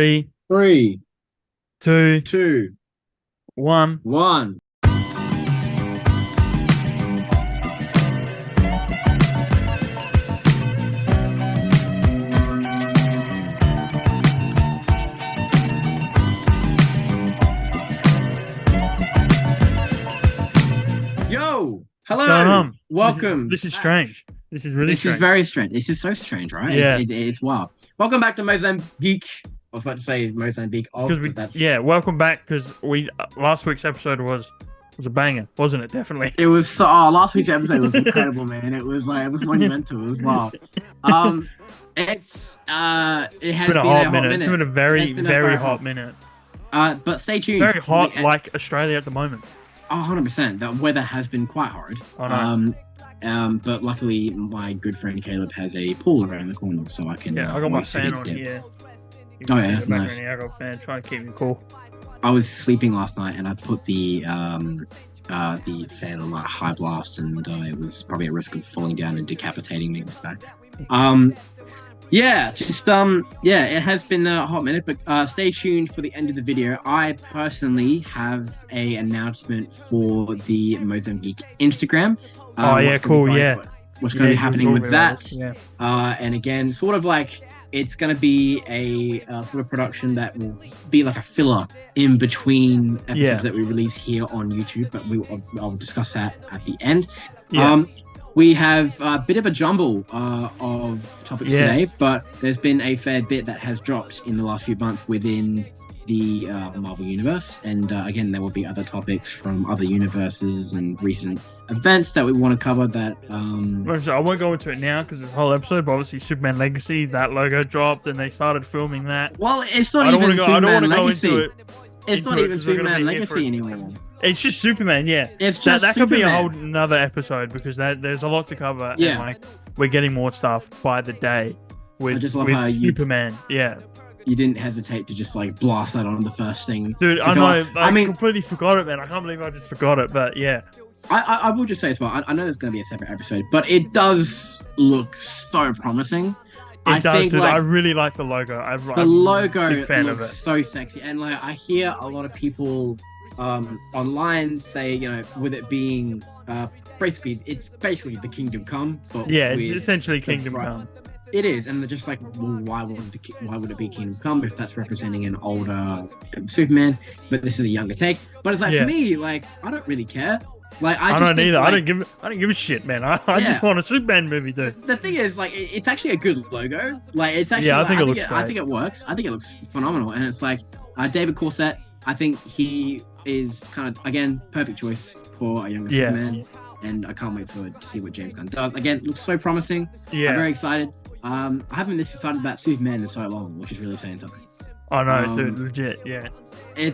Three, Three, two, two, one. one. Yo, What's going hello, on? welcome This is back. strange. This is really This is strange. very strange. This is so strange, right? Yeah. It's wild. Welcome back to MOZAM GEEK. I was about to say Mozambique Because of, we, but that's yeah, welcome back. Because we last week's episode was a banger, wasn't it? Definitely. it was so last week's episode was incredible, man. It was like it was monumental. It was wild. Um it It's has been a been hot a hot minute. It's minute. been a It has very, been a very very hot minute. but stay tuned Very for the hot, like Australia at the moment. 100%. The weather has been quite horrid. I know. But luckily, my good friend Caleb has a pool around the corner, so I can. Yeah, I got my always take fan a on dip. here. Oh yeah, nice. I got a fan trying to keep me cool. I was sleeping last night, and I put the fan on like high blast, and it was probably at risk of falling down and decapitating me. So, yeah, it has been a hot minute, but stay tuned for the end of the video. I personally have a announcement for the Mozambique Instagram. Oh yeah, cool. What's going to be happening with that? Yeah. And again, sort of like it's going to be a sort of production that will be like a filler in between episodes that we release here on YouTube. But I'll discuss that at the end. Yeah. We have a bit of a jumble of topics today, but there's been a fair bit that has dropped in the last few months within the Marvel Universe. And again, there will be other topics from other universes and recent events that we want to cover that... I won't go into it now because it's a whole episode, but obviously Superman Legacy, that logo dropped and they started filming that. Well, it's not even Superman Legacy. It's not even Superman Legacy anymore. It's just Superman, yeah. It's just that Superman. could be a whole another episode because there's a lot to cover. Yeah. And like we're getting more stuff by the day with, I just love how Superman. You didn't hesitate to just like blast that on the first thing. Dude, I know. I mean, completely forgot it, man. I can't believe I just forgot it, but yeah. I will just say as well, I know there's going to be a separate episode, but it does look so promising. It does, dude. I really like the logo. The logo looks so sexy. And like I hear a lot of people online say, with it being basically the Kingdom Come, but yeah, it's essentially Kingdom Come. It is, and they're just like, well, why would it be Kingdom Come if that's representing an older Superman? But this is a younger take. But it's like for me, like I don't really care. Like I don't either. Like, I don't give a shit, man. I just want a Superman movie, dude. The thing is, like, it's actually a good logo. Like, it's actually. I think it looks great. I think it works. I think it looks phenomenal, and it's like David Corset. I think he is kind of again perfect choice for a younger Superman, and I can't wait to see what James Gunn does. Again, it looks so promising. Yeah, I'm very excited. I haven't been this excited about Superman in so long, which is really saying something. Oh no, dude, legit, yeah.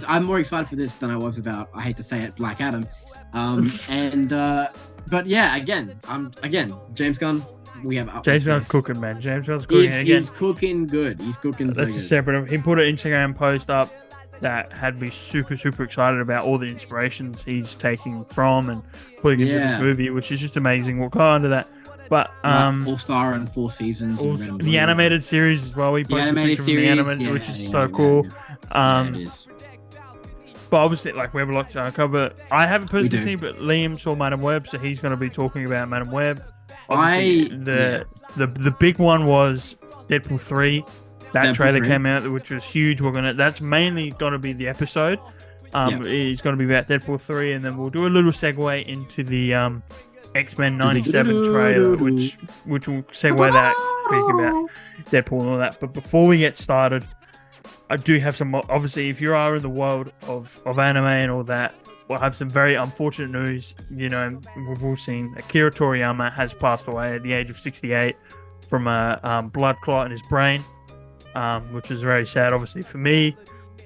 I'm more excited for this than I was about. I hate to say it, Black Adam. But yeah, again, James Gunn. We have James Gunn's cooking, man. James Gunn's cooking. He's cooking good. He's cooking. That's separate. He put an Instagram post up that had me super, super excited about all the inspirations he's taking from and putting into this movie, which is just amazing. We'll go into that. But All-Star and 4 seasons. The animated series as well. We posted the animated series, which is so cool. It is. But obviously, like we have a lot to cover. I haven't personally seen, but Liam saw Madam Web, so he's going to be talking about Madam Web. Obviously, the big one was Deadpool 3. That trailer came out, which was huge. That's mainly going to be the episode. It's going to be about Deadpool 3, and then we'll do a little segue into the X-Men 97 trailer, which will segue that, speaking about Deadpool and all that. But before we get started, I do have some, obviously, if you are in the world of anime and all that, we'll have some very unfortunate news. We've all seen Akira Toriyama has passed away at the age of 68 from a blood clot in his brain, which is very sad, obviously, for me.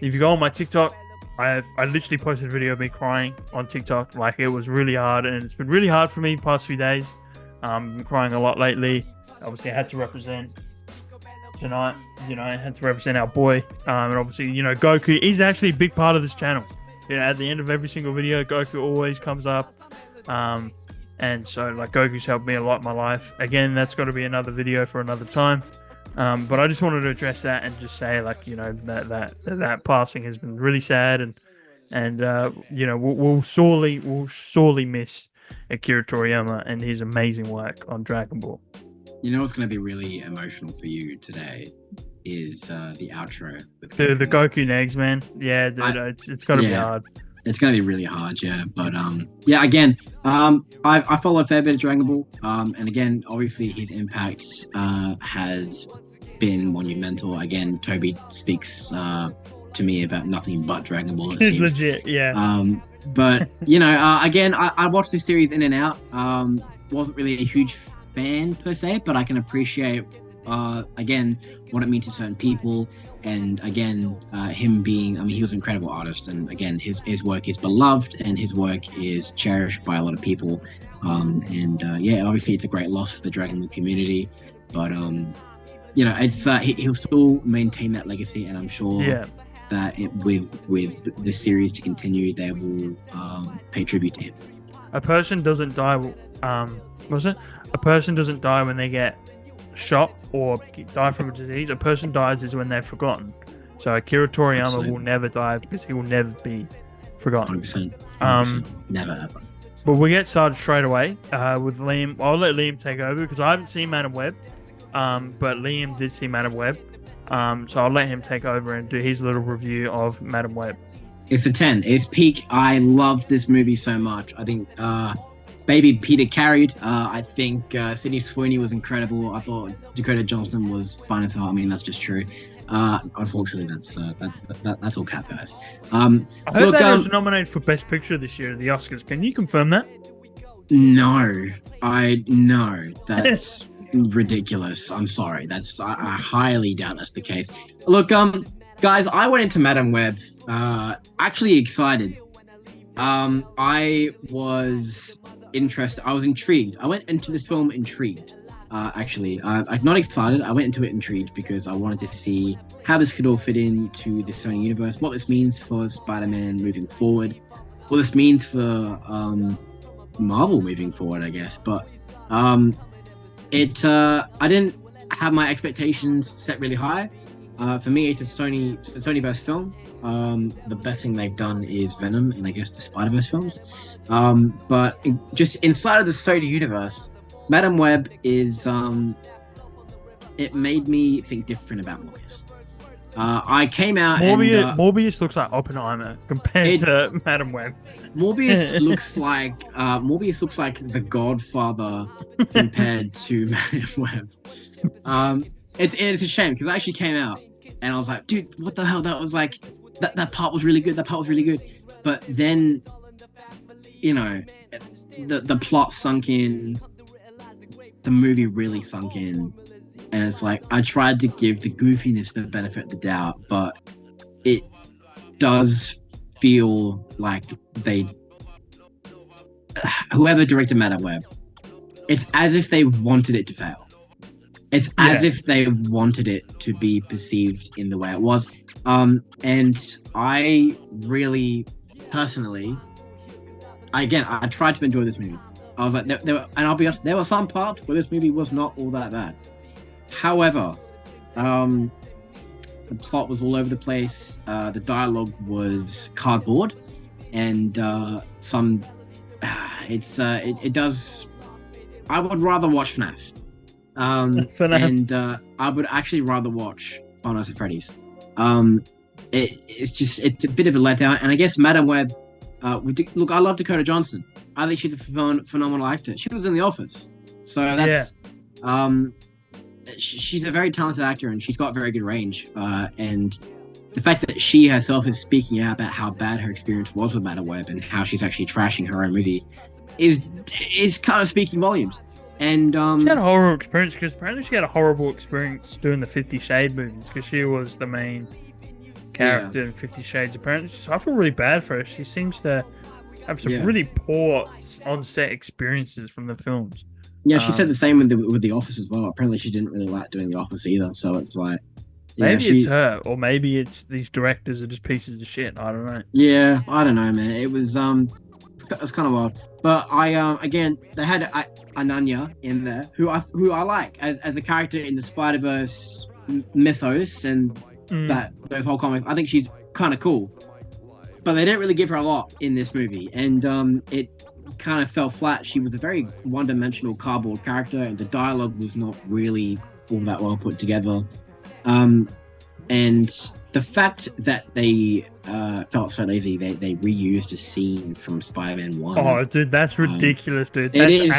If you go on my TikTok, I literally posted a video of me crying on TikTok. Like, it was really hard, and it's been really hard for me the past few days. Been crying a lot lately. Obviously, I had to represent tonight. I had to represent our boy. And obviously, Goku is actually a big part of this channel. At the end of every single video, Goku always comes up. And so, like, Goku's helped me a lot in my life. Again, that's got to be another video for another time. But I just wanted to address that and just say, like, that passing has been really sad, and we'll sorely miss Akira Toriyama and his amazing work on Dragon Ball. You know what's going to be really emotional for you today is the outro. With The Goku Negs, man. Yeah, dude, it's going to be hard. It's going to be really hard, yeah. But yeah, again, I follow a fair bit of Dragon Ball, and again, obviously his impact has been monumental. Again, Toby speaks to me about nothing but Dragon Ball. It seems. Legit, yeah. But again, I watched this series in and out. Wasn't really a huge fan per se, but I can appreciate again what it means to certain people, and again him being, I mean, he was an incredible artist, and again his work is beloved and his work is cherished by a lot of people, and obviously it's a great loss for the Dragon Ball community, but it's he'll still maintain that legacy, and I'm sure that with the series to continue, they will pay tribute to him. A person doesn't die. A person doesn't die when they get shot or die from a disease. A person dies is when they're forgotten. So Akira Toriyama will never die because he will never be forgotten. 100%. Never ever. But we get started straight away with Liam. I'll let Liam take over because I haven't seen Madam Web, but Liam did see Madam Web. So I'll let him take over and do his little review of Madam Web. It's a 10. It's peak. I loved this movie so much. I think Baby Peter carried. I think Sydney Sweeney was incredible. I thought Dakota Johnson was fine as hell. I mean, that's just true. Unfortunately, that's all cat, guys. I heard that was nominated for Best Picture this year at the Oscars. Can you confirm that? No. That's ridiculous. I'm sorry. I highly doubt that's the case. Look, guys, I went into Madam Web actually excited. I was interested. I was intrigued. I went into this film intrigued. Actually, I'm not excited. I went into it intrigued because I wanted to see how this could all fit into the Sony universe, what this means for Spider-Man moving forward, what this means for Marvel moving forward, I guess. But I didn't have my expectations set really high. For me, it's a Sony-verse film. The best thing they've done is Venom and I guess the Spider-Verse films. But just inside of the Sony universe, Madam Web is it made me think different about Morbius. I came out Morbius looks like Oppenheimer compared to Madam Web. Morbius looks like the Godfather compared to Madam Web. It's a shame because I actually came out and I was like, dude, what the hell? That was like that part was really good. That part was really good. But then, the plot sunk in. The movie really sunk in, and it's like I tried to give the goofiness the benefit of the doubt, but it does feel like whoever directed Madam Web, it's as if they wanted it to fail. It's as if they wanted it to be perceived in the way it was. And I really, personally, I tried to enjoy this movie. I was like, there were, and I'll be honest, there were some parts where this movie was not all that bad. However, the plot was all over the place. The dialogue was cardboard, and it does. I would rather watch FNAF. And I would actually rather watch Five Nights at Freddy's. It's a bit of a letdown, and I guess Madam Web. Look, I love Dakota Johnson. I think she's a phenomenal actor. She was in The Office, so that's she's a very talented actor, and she's got very good range. And the fact that she herself is speaking out about how bad her experience was with Madam Web and how she's actually trashing her own movie is kind of speaking volumes. And she had a horrible experience because apparently she had a horrible experience doing the 50 Shades movies because she was the main character in 50 Shades apparently. So I feel really bad for her. She seems to have some really poor on-set experiences from the films. Yeah, she said the same with the Office as well. Apparently she didn't really like doing The Office either. So it's like maybe it's her, or maybe it's these directors are just pieces of shit. I don't know. Yeah, I don't know, man. It was was kind of wild. But again, they had Ananya in there, who I like as a character in the Spider-Verse mythos and those whole comics. I think she's kind of cool, but they didn't really give her a lot in this movie, and it kind of fell flat. She was a very one-dimensional cardboard character, and the dialogue was not really all that well put together. And the fact that they felt so lazy, they reused a scene from Spider-Man 1. Oh, dude, that's ridiculous, dude. That is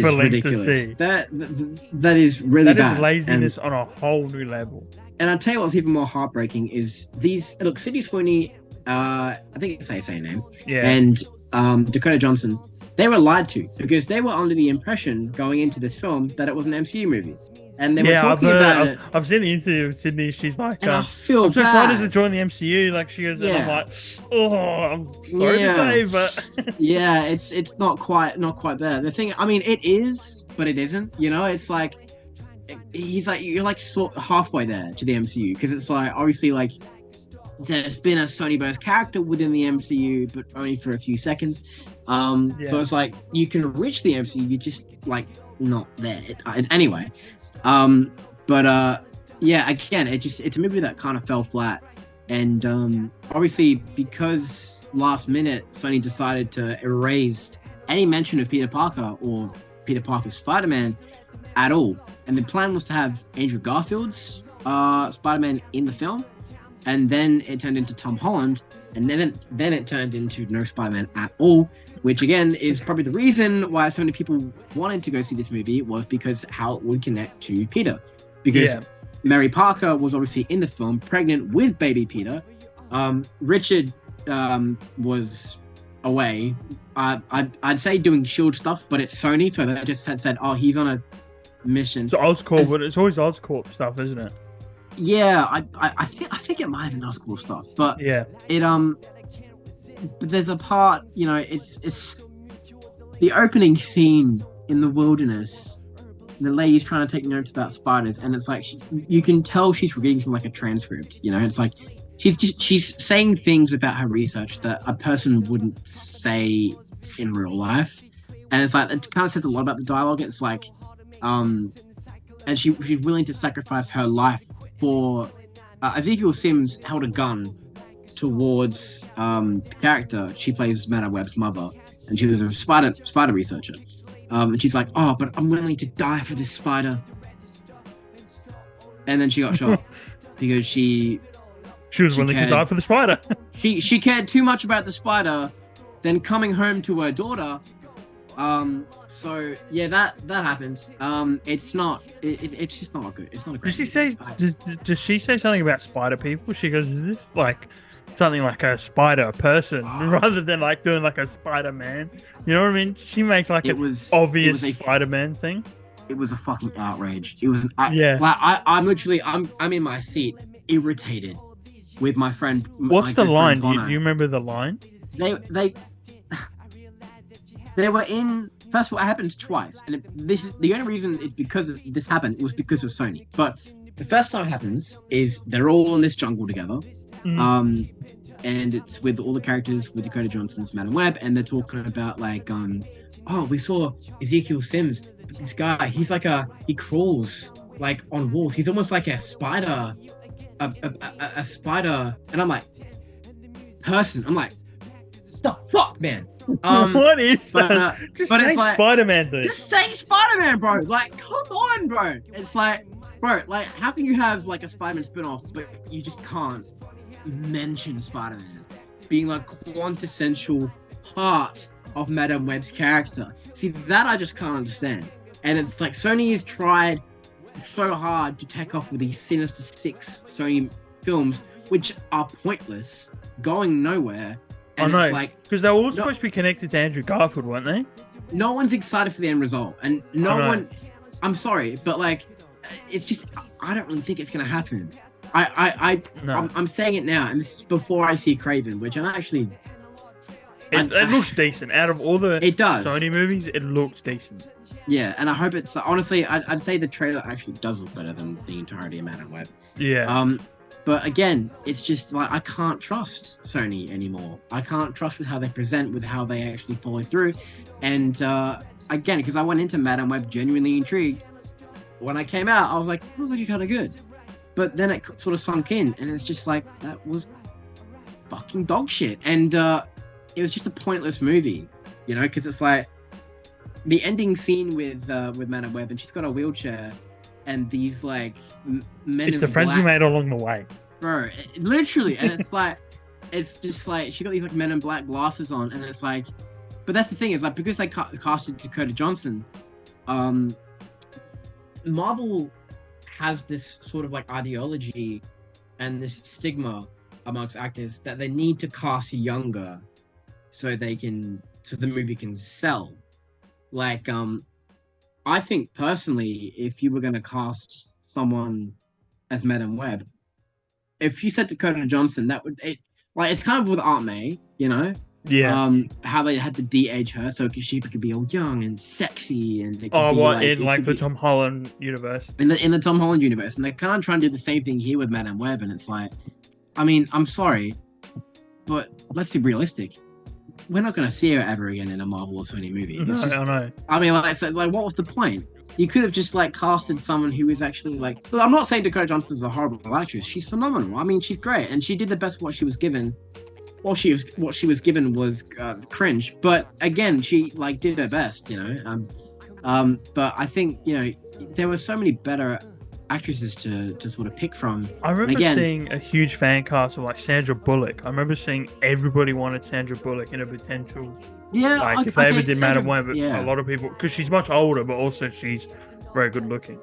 ridiculous. That is really bad. That is laziness on a whole new level. And I'll tell you what's even more heartbreaking is these. Look, Sydney Sweeney, I think it's how you say her name, and Dakota Johnson, they were lied to because they were under the impression going into this film that it was an MCU movie. And they were talking about it. I've seen the interview with Sydney. She's like, I feel I'm so bad. excited to join the MCU. Like she goes, and I'm like, I'm sorry to say, but yeah, it's not quite there. The thing, I mean, it is, but it isn't. You know, it's like you're like sort of halfway there to the MCU because it's like obviously like there's been a Sony-verse character within the MCU, but only for a few seconds. So it's like you can reach the MCU, you're just like not there. Anyway. Again, it's a movie that kind of fell flat, and obviously because last minute Sony decided to erase any mention of Peter Parker or Peter Parker's Spider-Man at all, and the plan was to have Andrew Garfield's Spider-Man in the film, and then it turned into Tom Holland, and then it turned into no Spider-Man at all, which again is probably the reason why so many people wanted to go see this movie, was because how it would connect to Peter. Because Mary Parker was obviously in the film, pregnant with baby Peter. Richard was away. I'd say doing SHIELD stuff, but it's Sony, so they just had said, oh, he's on a mission. So Oscorp, but it's always Oscorp stuff, isn't it? Yeah, I think it might have been Oscorp stuff, but but there's a part, you know, it's the opening scene in the wilderness. The lady's trying to take notes about spiders, and it's like you can tell she's reading from like a transcript. You know, it's like she's saying things about her research that a person wouldn't say in real life, and it's like it kind of says a lot about the dialogue. It's like, and she's willing to sacrifice her life for. Ezekiel Sims held a gun towards the character. She plays Madame Web's mother, and she was a spider researcher. And she's like, oh, but I'm willing to die for this spider. And then she got shot because she was willing to die for the spider. she cared too much about the spider, then coming home to her daughter. So yeah, that happened. It's not. It's just not good. It's not a great. Does she say something about spider people? She goes, is this like something like a spider person rather than like doing like a Spider-Man? You know what I mean? She make like obvious Spider-Man thing. It was a fucking outrage. It was like I'm in my seat, irritated with my friend. What's the line? Do you remember the line? They were in. First of all, it happened twice, and this is the only reason it's because this happened. It was because of Sony. But the first time it happens is they're all in this jungle together, and it's with all the characters with Dakota Johnson's Madame Web, and they're talking about like, oh, we saw Ezekiel Sims, but this guy, he crawls like on walls. He's almost like a spider, a spider, and I'm like, person. I'm like, the fuck, man. What is that? Just but say it's like, Spider-Man, dude. Just say Spider-Man, bro. Like, come on, bro. It's like, bro, like, how can you have like a Spider-Man spin-off, but you just can't mention Spider-Man being like quintessential part of Madame Web's character? See, that I just can't understand. And it's like Sony has tried so hard to take off with these Sinister Six Sony films, which are pointless, going nowhere. And I know, because they were all supposed to be connected to Andrew Garfield, weren't they? No one's excited for the end result, and no one. I'm sorry, but like, it's just I don't really think it's gonna happen. I'm saying it now, and this is before I see Craven, which I'm actually. It looks decent. Out of all the Sony movies, it looks decent. Yeah, and I hope it's honestly. I'd say the trailer actually does look better than the entirety of Madame Web. Yeah. But again, it's just like I can't trust Sony anymore. I can't trust with how they present, with how they actually follow through. And again, because I went into Madame Web genuinely intrigued. When I came out, I was like, "Oh, that's kind of good." But then it sort of sunk in, and it's just like that was fucking dog shit. And it was just a pointless movie, you know, because it's like the ending scene with Madame Web, and she's got a wheelchair, and these like men. It's the friends you made along the way, bro. Literally, and it's like, it's just like she got these like Men in Black glasses on, and it's like, but that's the thing is like because they casted Dakota Johnson, Marvel has this sort of like ideology and this stigma amongst actors that they need to cast younger so the movie can sell. Like, I think personally, if you were going to cast someone as Madame Web, if you said Dakota Johnson, it's kind of with Aunt May, you know? Yeah. How they had to de-age her so she could be all young and sexy and it could be in the Tom Holland universe. In the Tom Holland universe, and they're kind of trying to do the same thing here with Madame Web, and it's like, I mean, I'm sorry, but let's be realistic. We're not going to see her ever again in a Marvel or Sony movie. No, I know. I mean, like, what was the point? You could have just like casted someone who is actually like. I'm not saying Dakota Johnson's a horrible actress. She's phenomenal. I mean, she's great, and she did the best of what she was given. What she was given was cringe, but again, she like did her best, you know. But I think there were so many better actresses to sort of pick from. I remember seeing a huge fan cast of like Sandra Bullock. I remember seeing everybody wanted Sandra Bullock in a potential. Yeah, like if they ever did Madame Web, a lot of people, because she's much older, but also she's very good looking.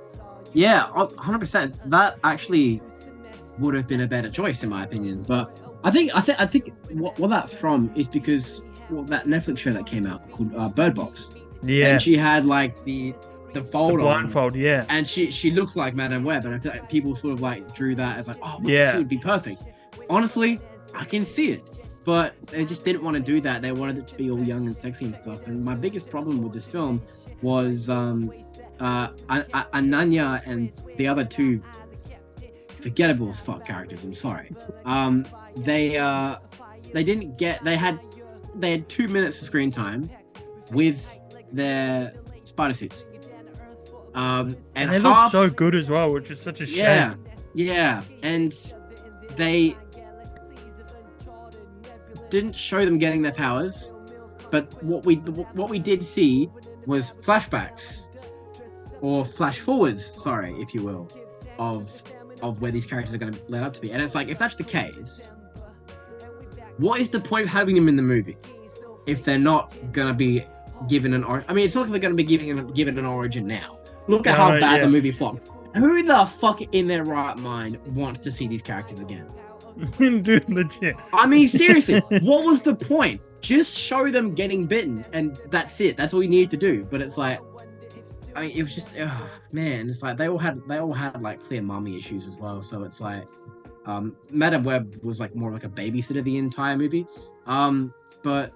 Yeah, 100%. That actually would have been a better choice in my opinion. But I think what that's from is because that Netflix show that came out called Bird Box. Yeah, and she had like the blindfold, yeah, and she looked like Madame Web, and I feel like people sort of like drew that as like, oh, yeah, she would be perfect. Honestly, I can see it, but they just didn't want to do that. They wanted it to be all young and sexy and stuff. And my biggest problem with this film was Ananya and the other two forgettable as fuck characters. I'm sorry. They had 2 minutes of screen time with their spider suits. And they look so good as well, which is such a shame. Yeah, and they didn't show them getting their powers, but what we did see was flashbacks or flash forwards, sorry, if you will, of where these characters are going to lead up to be. And it's like, if that's the case, what is the point of having them in the movie if they're not going to be given an origin? I mean, it's not like they're going to be given an origin now. Look at how bad the movie flopped. Who the fuck in their right mind wants to see these characters again? Dude, legit. I mean, seriously, what was the point? Just show them getting bitten, and that's it. That's all you needed to do. But it's like, I mean, it was just, man. It's like they all had like clear mommy issues as well. So it's like, Madame Web was like more like a babysitter the entire movie. But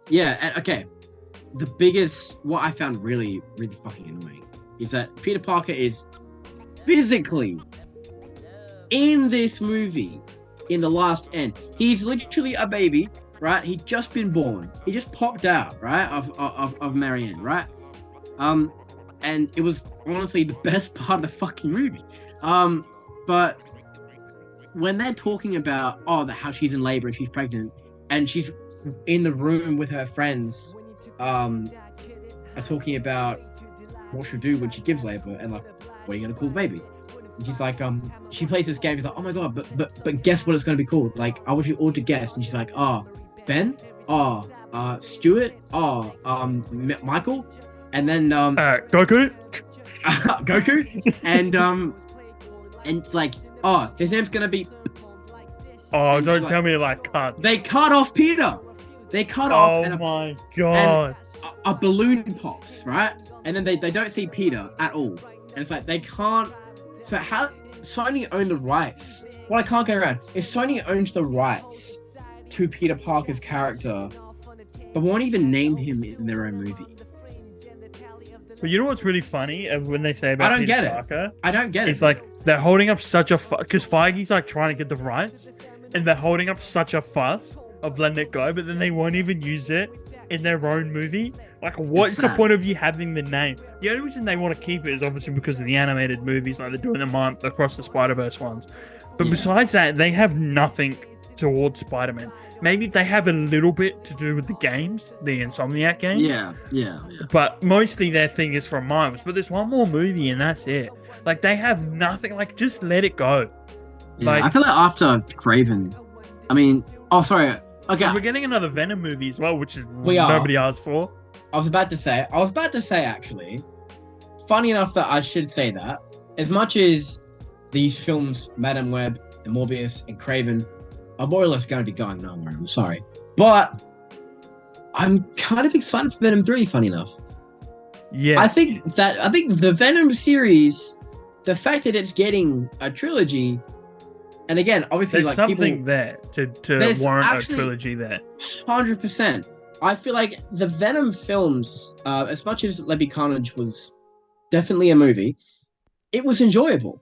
yeah, and, okay. What I found really, really fucking annoying is that Peter Parker is physically in this movie in the last end. He's literally a baby, right? He'd just been born. He just popped out, right? Of Marianne, right? And it was honestly the best part of the fucking movie. But when they're talking about how she's in labor and she's pregnant and she's in the room with her friends, are talking about what she'll do when she gives labor and like, what are you gonna call the baby? And she's like, she plays this game. She's like, oh my god, but guess what it's gonna be called? Like, I want you all to guess. And she's like, Ben, Stuart, Michael, and then Goku, Goku, and it's like, his name's gonna be. Oh, and don't tell me like cut. They cut off Peter. They cut off. Oh my god! And a balloon pops, right? And then they don't see Peter at all. And it's like they can't. So how Sony owned the rights? What I can't get around is Sony owns the rights to Peter Parker's character, but won't even name him in their own movie. But you know what's really funny when they say about Peter Parker? I don't get it. It's like they're holding up such a because Feige's like trying to get the rights, and they're holding up such a fuss of letting it go, but then they won't even use it in their own movie. Like, what's the point of you having the name? The only reason they want to keep it is obviously because of the animated movies, like they're doing them across the Spider-Verse ones. But besides that, they have nothing towards Spider-Man. Maybe they have a little bit to do with the games, the Insomniac games. Yeah. But mostly their thing is from Miles. But there's one more movie and that's it. Like, they have nothing. Like, just let it go. Yeah, like, I feel like after Craven, I mean, okay. We're getting another Venom movie as well, which is nobody asked for. I was about to say, actually, funny enough that I should say that, as much as these films, Madam Web and Morbius and Craven, are more or less going to be going nowhere, I'm sorry. But I'm kind of excited for Venom 3, funny enough. Yeah. I think the Venom series, the fact that it's getting a trilogy, and again, obviously, there's like something there to warrant a trilogy there. 100%. I feel like the Venom films, as much as Let Be Carnage was definitely a movie, it was enjoyable.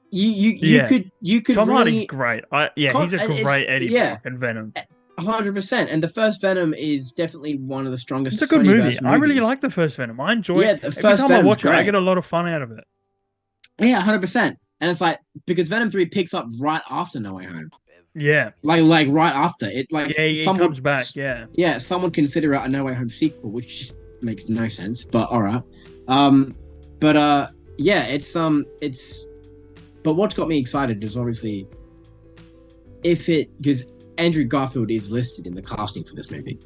You could Tom really... Hardy's great. He's a great Eddie Brock in Venom. 100%. And the first Venom is definitely one of the strongest. It's a good movie. I really like the first Venom. I enjoy it. Every time I watch it, I get a lot of fun out of it. Yeah, 100%. And it's like, because Venom 3 picks up right after No Way Home. Yeah. Like right after it. Like, he comes back, yeah. Yeah, someone consider it a No Way Home sequel, which just makes no sense, but alright. But what's got me excited is obviously because Andrew Garfield is listed in the casting for this movie.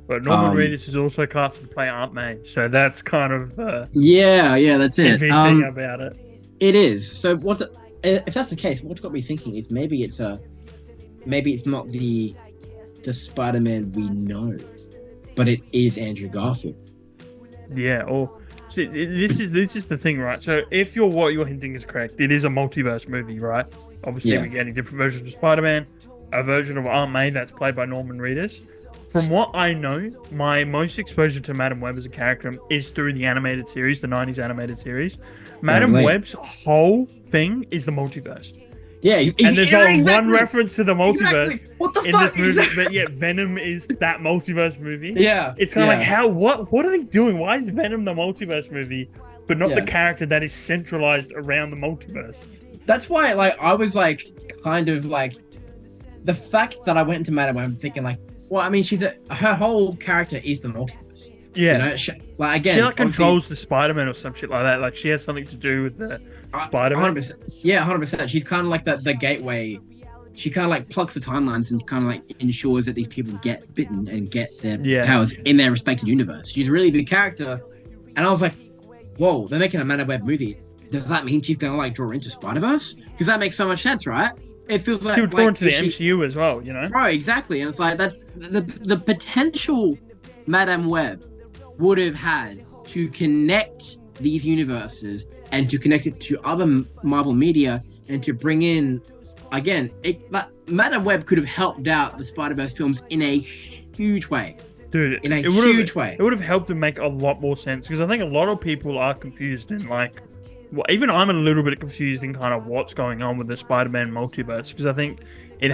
But Norman Reedus is also casted to play Aunt May, so that's kind of that's it. Thing about it. It is. So if that's the case, what's got me thinking is maybe it's not the Spider-Man we know, but it is Andrew Garfield. Yeah, or this is the thing, right? So if what you're hinting is correct, it is a multiverse movie, right? Obviously, we're getting different versions of Spider-Man, a version of Aunt May that's played by Norman Reedus. From what I know, my most exposure to Madam Web as a character is through the animated series, the 90s animated series. Madam Web's whole thing is the multiverse. Yeah, and there's only one reference to the multiverse in this movie, but yet Venom is that multiverse movie. Yeah, it's kind of like what are they doing? Why is Venom the multiverse movie, but not the character that is centralized around the multiverse? That's why, like, I was like, kind of like, the fact that I went into Madam Web thinking like, well, I mean, her whole character is the multiverse. Yeah, you know, she controls the Spider-Man or some shit like that. Like, she has something to do with the Spider-Man. 100%. Yeah, 100%. She's kind of like the gateway. She kind of like plugs the timelines and kind of like ensures that these people get bitten and get their powers in their respective universe. She's a really big character, and I was like, whoa, they're making a Madam Web movie. Does that mean she's gonna like draw into Spider-Verse? Because that makes so much sense, right? It feels like she'll draw into the MCU as well, you know? Right, exactly. And it's like that's the potential Madam Web would have had to connect these universes and to connect it to other Marvel media and to bring in, again, Madam Web could have helped out the Spider-Verse films in a huge way. Dude, in a huge way. It would have helped them make a lot more sense, because I think a lot of people are confused and like, well, even I'm a little bit confused in kind of what's going on with the Spider-Man multiverse, because I think it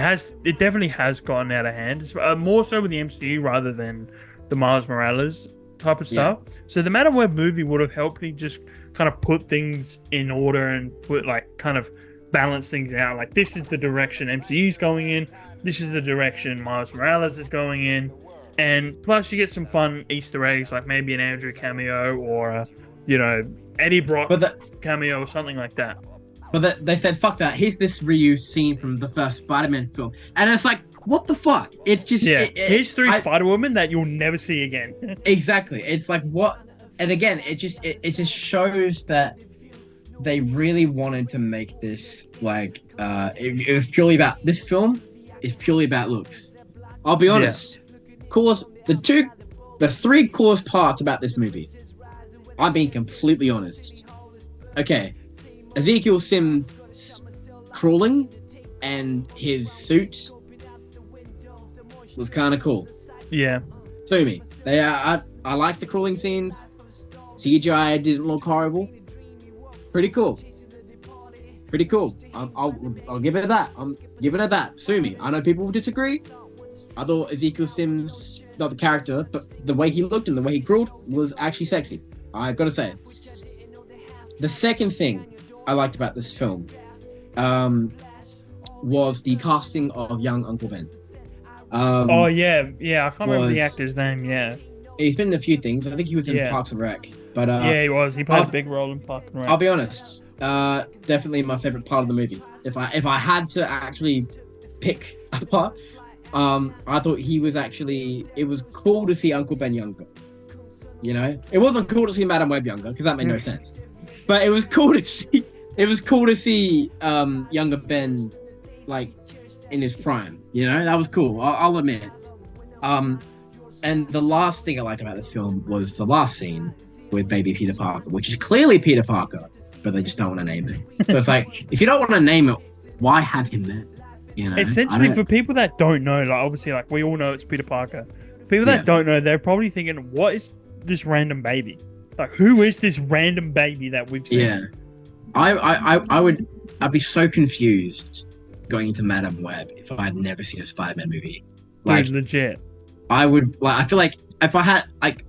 definitely has gotten out of hand. It's more so with the MCU rather than the Miles Morales type of stuff. So the Madam Web movie would have helped me just kind of put things in order and kind of balance things out. Like, this is the direction MCU's going in. This is the direction Miles Morales is going in. And plus you get some fun Easter eggs, like maybe an Andrew cameo or Eddie Brock cameo or something like that. But they said, fuck that. Here's this reused scene from the first Spider-Man film. And it's like, what the fuck? It's just... here's three Spider-Women that you'll never see again. Exactly. It's like, what? And again, it just shows that they really wanted to make this, like, it was purely about... This film is purely about looks. I'll be honest. The three coolest parts about this movie, I'm being completely honest. Okay, Ezekiel Sims crawling and his suit was kind of cool. Yeah. To me, I liked the crawling scenes. CGI didn't look horrible. Pretty cool. pretty cool. I'll give it that. I'm giving it that. Sue me. I know people will disagree. I thought Ezekiel Sims, not the character, but the way he looked and the way he crawled was actually sexy. I've got to say. The second thing I liked about this film was the casting of young Uncle Ben. I can't remember the actor's name. Yeah, he's been in a few things. I think he was in Parks and Rec. But he was. He played a big role in Parks and Rec. I'll be honest. Definitely my favorite part of the movie. If I had to actually pick a part, I thought he was actually. It was cool to see Uncle Ben younger. You know, it wasn't cool to see Madame Web younger because that made no sense. But it was cool to see. It was cool to see younger Ben, like, in his prime. You know, that was cool. I'll admit. And the last thing I liked about this film was the last scene with baby Peter Parker, which is clearly Peter Parker, but they just don't want to name it. So it's like, if you don't want to name it, why have him there? You know, essentially, for people that don't know, like, obviously, like, we all know it's Peter Parker. People that don't know, they're probably thinking, what is this random baby? Like, who is this random baby that we've seen? Yeah, I'd be so confused going into Madame Web if I had never seen a Spider-Man movie. Like, dude, legit. I would, like, I feel like if I had, like,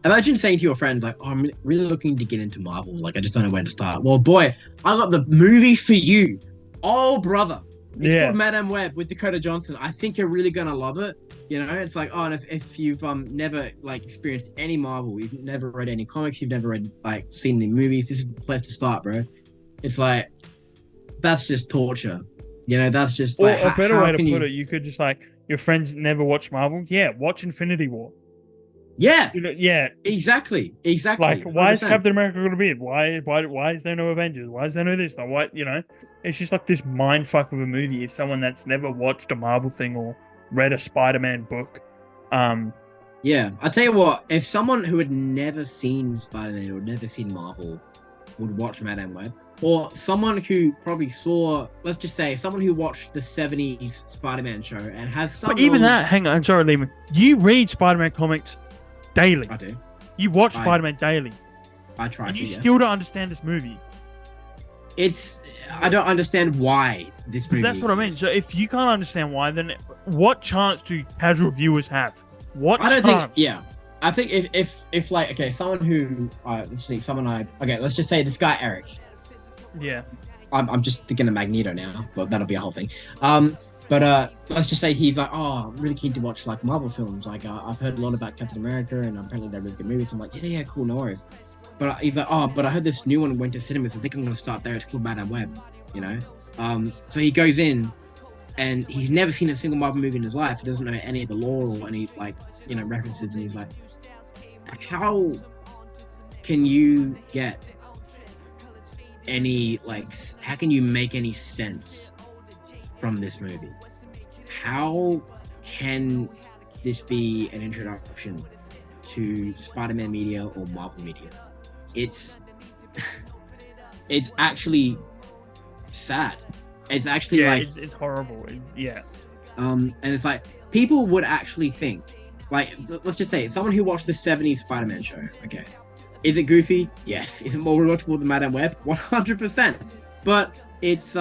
imagine saying to your friend, like, oh, I'm really looking to get into Marvel. Like, I just don't know where to start. Well, boy, I got the movie for you. Oh, brother. It's called Madame Web with Dakota Johnson. I think you're really going to love it. You know, it's like, oh, and if you've never, like, experienced any Marvel, you've never read any comics, you've never read, like, seen the movies, this is the place to start, bro. It's like, that's just torture. You know, that's just, like, a better way to put it, you could just, like, your friends never watch Marvel? Yeah, watch Infinity War. Yeah. You know, yeah. Exactly. Like, why 100%. Is Captain America going to be in? Why is there no Avengers? Why is there no this? Like, what, you know? It's just like this mind fuck of a movie. If someone that's never watched a Marvel thing or read a Spider-Man book. Yeah. I tell you what, if someone who had never seen Spider-Man or never seen Marvel would watch Madame Web, or someone who probably saw, let's just say, someone who watched the 70s Spider-Man show and has some. But even that, hang on, sorry, Lehman. You read Spider-Man comics daily. I do. You watch Spider-Man daily. I try and to. You still don't understand this movie. I don't understand why this movie. That's what I mean. So if you can't understand why, then what chance do casual viewers have? What? I don't think. Yeah. I think if like, okay, someone who let's just say this guy Eric. Yeah. I'm just thinking of Magneto now, but that'll be a whole thing. But let's just say he's like, oh, I'm really keen to watch, like, Marvel films. Like, I've heard a lot about Captain America, and apparently they're really good movies. I'm like, yeah, cool, no worries. But he's like, oh, but I heard this new one went to cinemas. I think I'm gonna start there. It's called Madame Web, you know. So he goes in, and he's never seen a single Marvel movie in his life. He doesn't know any of the lore or any, like, you know, references, and he's like, how can you get any, like, how can you make any sense from this movie? How can this be an introduction to Spider-Man media or Marvel media? It's actually sad. It's actually it's horrible. And it's like, people would actually think, like, let's just say someone who watched the 70s Spider-Man show, okay, is it goofy? Yes. Is it more relatable than Madame Web? 100%. But it's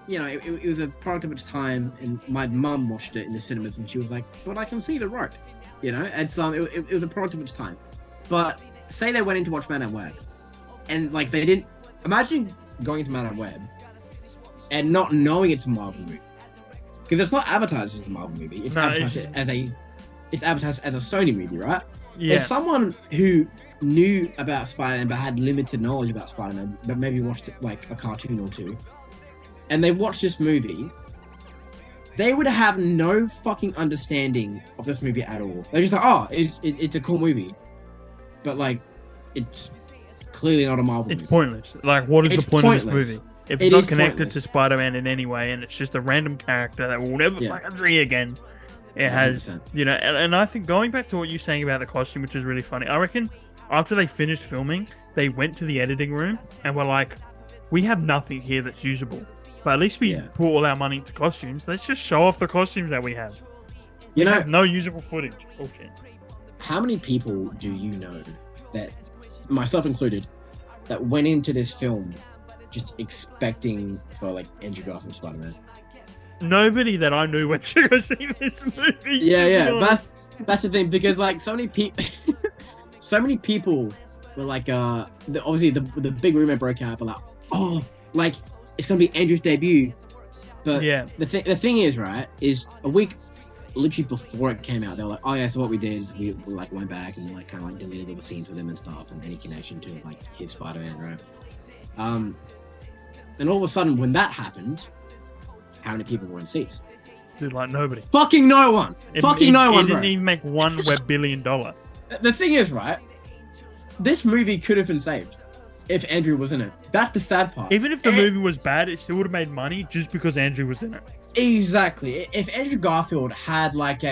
you know, it was a product of its time, and my mum watched it in the cinemas, and she was like, but I can see the rope, you know. And it was a product of its time. But say they went in to watch Madame Web, and, like, they didn't imagine going into Madame Web and not knowing it's a Marvel movie, because it's not advertised as a Marvel movie. It's advertised as a Sony movie, right? Yeah. As someone who knew about Spider-Man but had limited knowledge about Spider-Man, but maybe watched, like, a cartoon or two, and they watched this movie, they would have no fucking understanding of this movie at all. They're just like, oh, it's a cool movie, but, like, it's clearly not a Marvel movie. It's pointless. Like, what is the point of this movie? If it's not connected to Spider-Man in any way, and it's just a random character that we'll never fucking see again, it has, 100%. You know, and I think going back to what you're saying about the costume, which is really funny, I reckon after they finished filming, they went to the editing room and were like, we have nothing here that's usable. But at least we put all our money into costumes. Let's just show off the costumes that we have. We have no usable footage. Okay. How many people do you know that, myself included, that went into this film just expecting for like Andrew Garfield Spider-Man. Nobody that I knew went to go see this movie. Yeah. That's the thing, because like so many people were like, obviously the big rumor broke out, but like, oh, like it's gonna be Andrew's debut. But the thing is, right, is a week literally before it came out, they were like, oh yeah, so what we did is we like went back and like kind of like deleted all the scenes with him and stuff and any connection to like his Spider-Man, right? And all of a sudden when that happened, how many people were in seats? Dude, like nobody. Fucking no one. It didn't even make $1 billion. The thing is, right, this movie could have been saved if Andrew was in it. That's the sad part. Even if the movie was bad, it still would have made money just because Andrew was in it. Exactly. If Andrew Garfield had like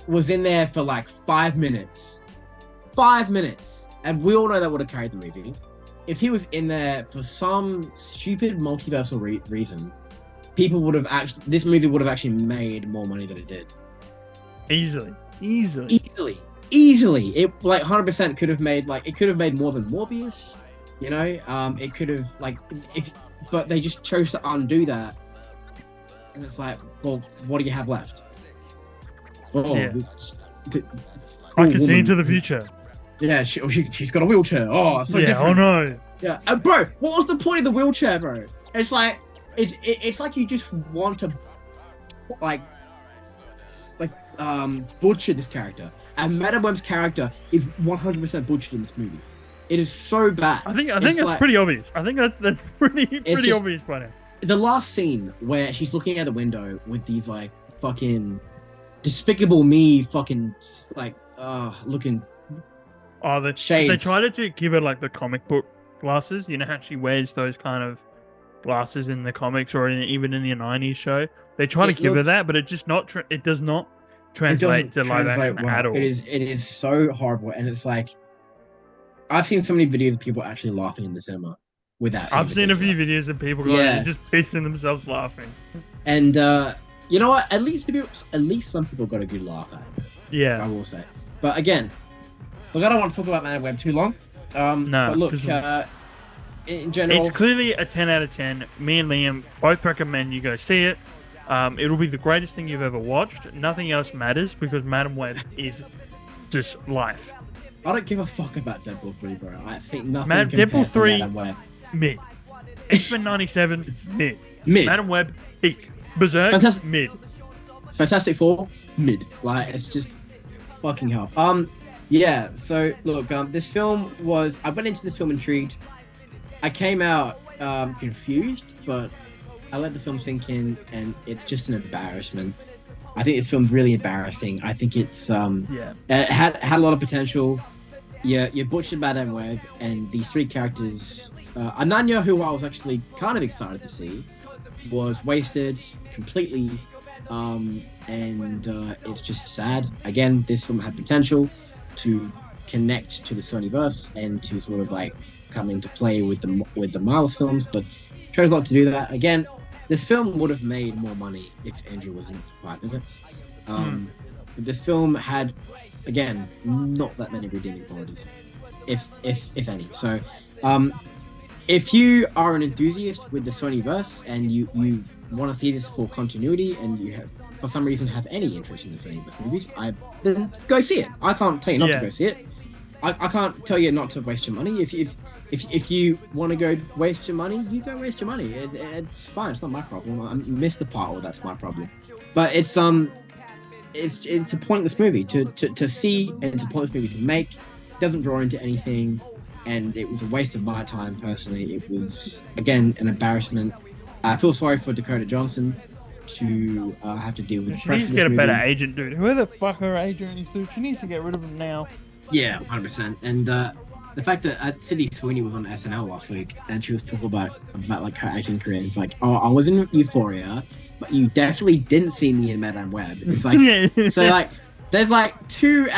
was in there for like 5 minutes, and we all know that would have carried the movie. If he was in there for some stupid multiversal reason, this movie would have actually made more money than it did. Easily. It like 100% could have made more than Morbius, you know. It could have but they just chose to undo that, and it's like, well, what do you have left? I can see into the future. Yeah, she's got a wheelchair. Oh, so different. Oh no. Yeah, bro, what was the point of the wheelchair, bro? It's like it's like you just want to butcher this character, and Madam Web's character is 100% butchered in this movie. It is so bad. I think that's like, pretty obvious. I think that's pretty obvious by now. The last scene where she's looking out the window with these like fucking Despicable Me fucking like looking shades. They tried to give her like the comic book glasses. You know how she wears those kind of glasses in the comics or even in the 90s show. They try to give her that, but it just it does not translate to live action at all. It is so horrible, and it's like I've seen so many videos of people actually laughing in the cinema with that. I've seen a few videos of people going just pissing themselves laughing. And you know what? At least some people got a good laugh at it. Yeah, I will say. But again, look, I don't want to talk about Madam Web too long. No, but look, in general, it's clearly a 10 out of 10. Me and Liam both recommend you go see it. It'll be the greatest thing you've ever watched. Nothing else matters because Madam Web is just life. I don't give a fuck about Deadpool 3, bro. I think nothing Deadpool 3, Madam Web. Mid. X-Men 97, mid. Madam Web, peak. Berserk, mid. Fantastic Four, mid. Like, it's just fucking hell. Yeah, so, look, this film was... I went into this film intrigued. I came out confused, but I let the film sink in, and it's just an embarrassment. I think this film's really embarrassing. I think it's... it had a lot of potential. Yeah, you butchered Madam Web, and these three characters... Ananya, who I was actually kind of excited to see, was wasted completely, and it's just sad. Again, this film had potential to connect to the Sonyverse and to sort of like come into play with the Miles films, but chose not to do that. Again, this film would have made more money if Andrew was in it for 5 minutes. But this film had, again, not that many redeeming qualities, if any. So, if you are an enthusiast with the Sonyverse and you want to see this for continuity and you have, for some reason, have any interest in the Sonyverse movies, then go see it. I can't tell you not to go see it. I can't tell you not to waste your money. If you want to go waste your money, you go waste your money. It's fine. It's not my problem. I missed the part where that's my problem. But it's a pointless movie to see, and it's a pointless movie to make. It doesn't draw into anything. And it was a waste of my time, personally. It was, again, an embarrassment. I feel sorry for Dakota Johnson to have to deal with the press. She needs to get a better agent, dude. Whoever the fuck her agent is, dude, she needs to get rid of him now. Yeah, 100%. And the fact that Sydney Sweeney was on SNL last week, and she was talking about like her acting career. It's like, oh, I was in Euphoria, but you definitely didn't see me in Madame Web. It's like, so like, there's like two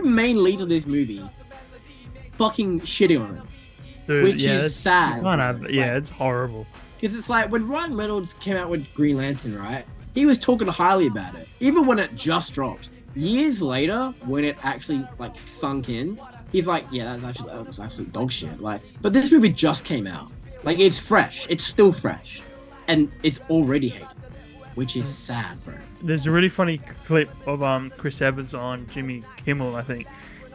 main leads of this movie, fucking shitting on it, dude, which is sad. It's horrible. Because it's like when Ryan Reynolds came out with Green Lantern, right? He was talking highly about it, even when it just dropped. Years later, when it actually like sunk in, he's like, yeah, that was absolute dog shit. Like, but this movie just came out. Like, it's fresh. It's still fresh, and it's already hated, which is sad, bro. There's a really funny clip of Chris Evans on Jimmy Kimmel, I think,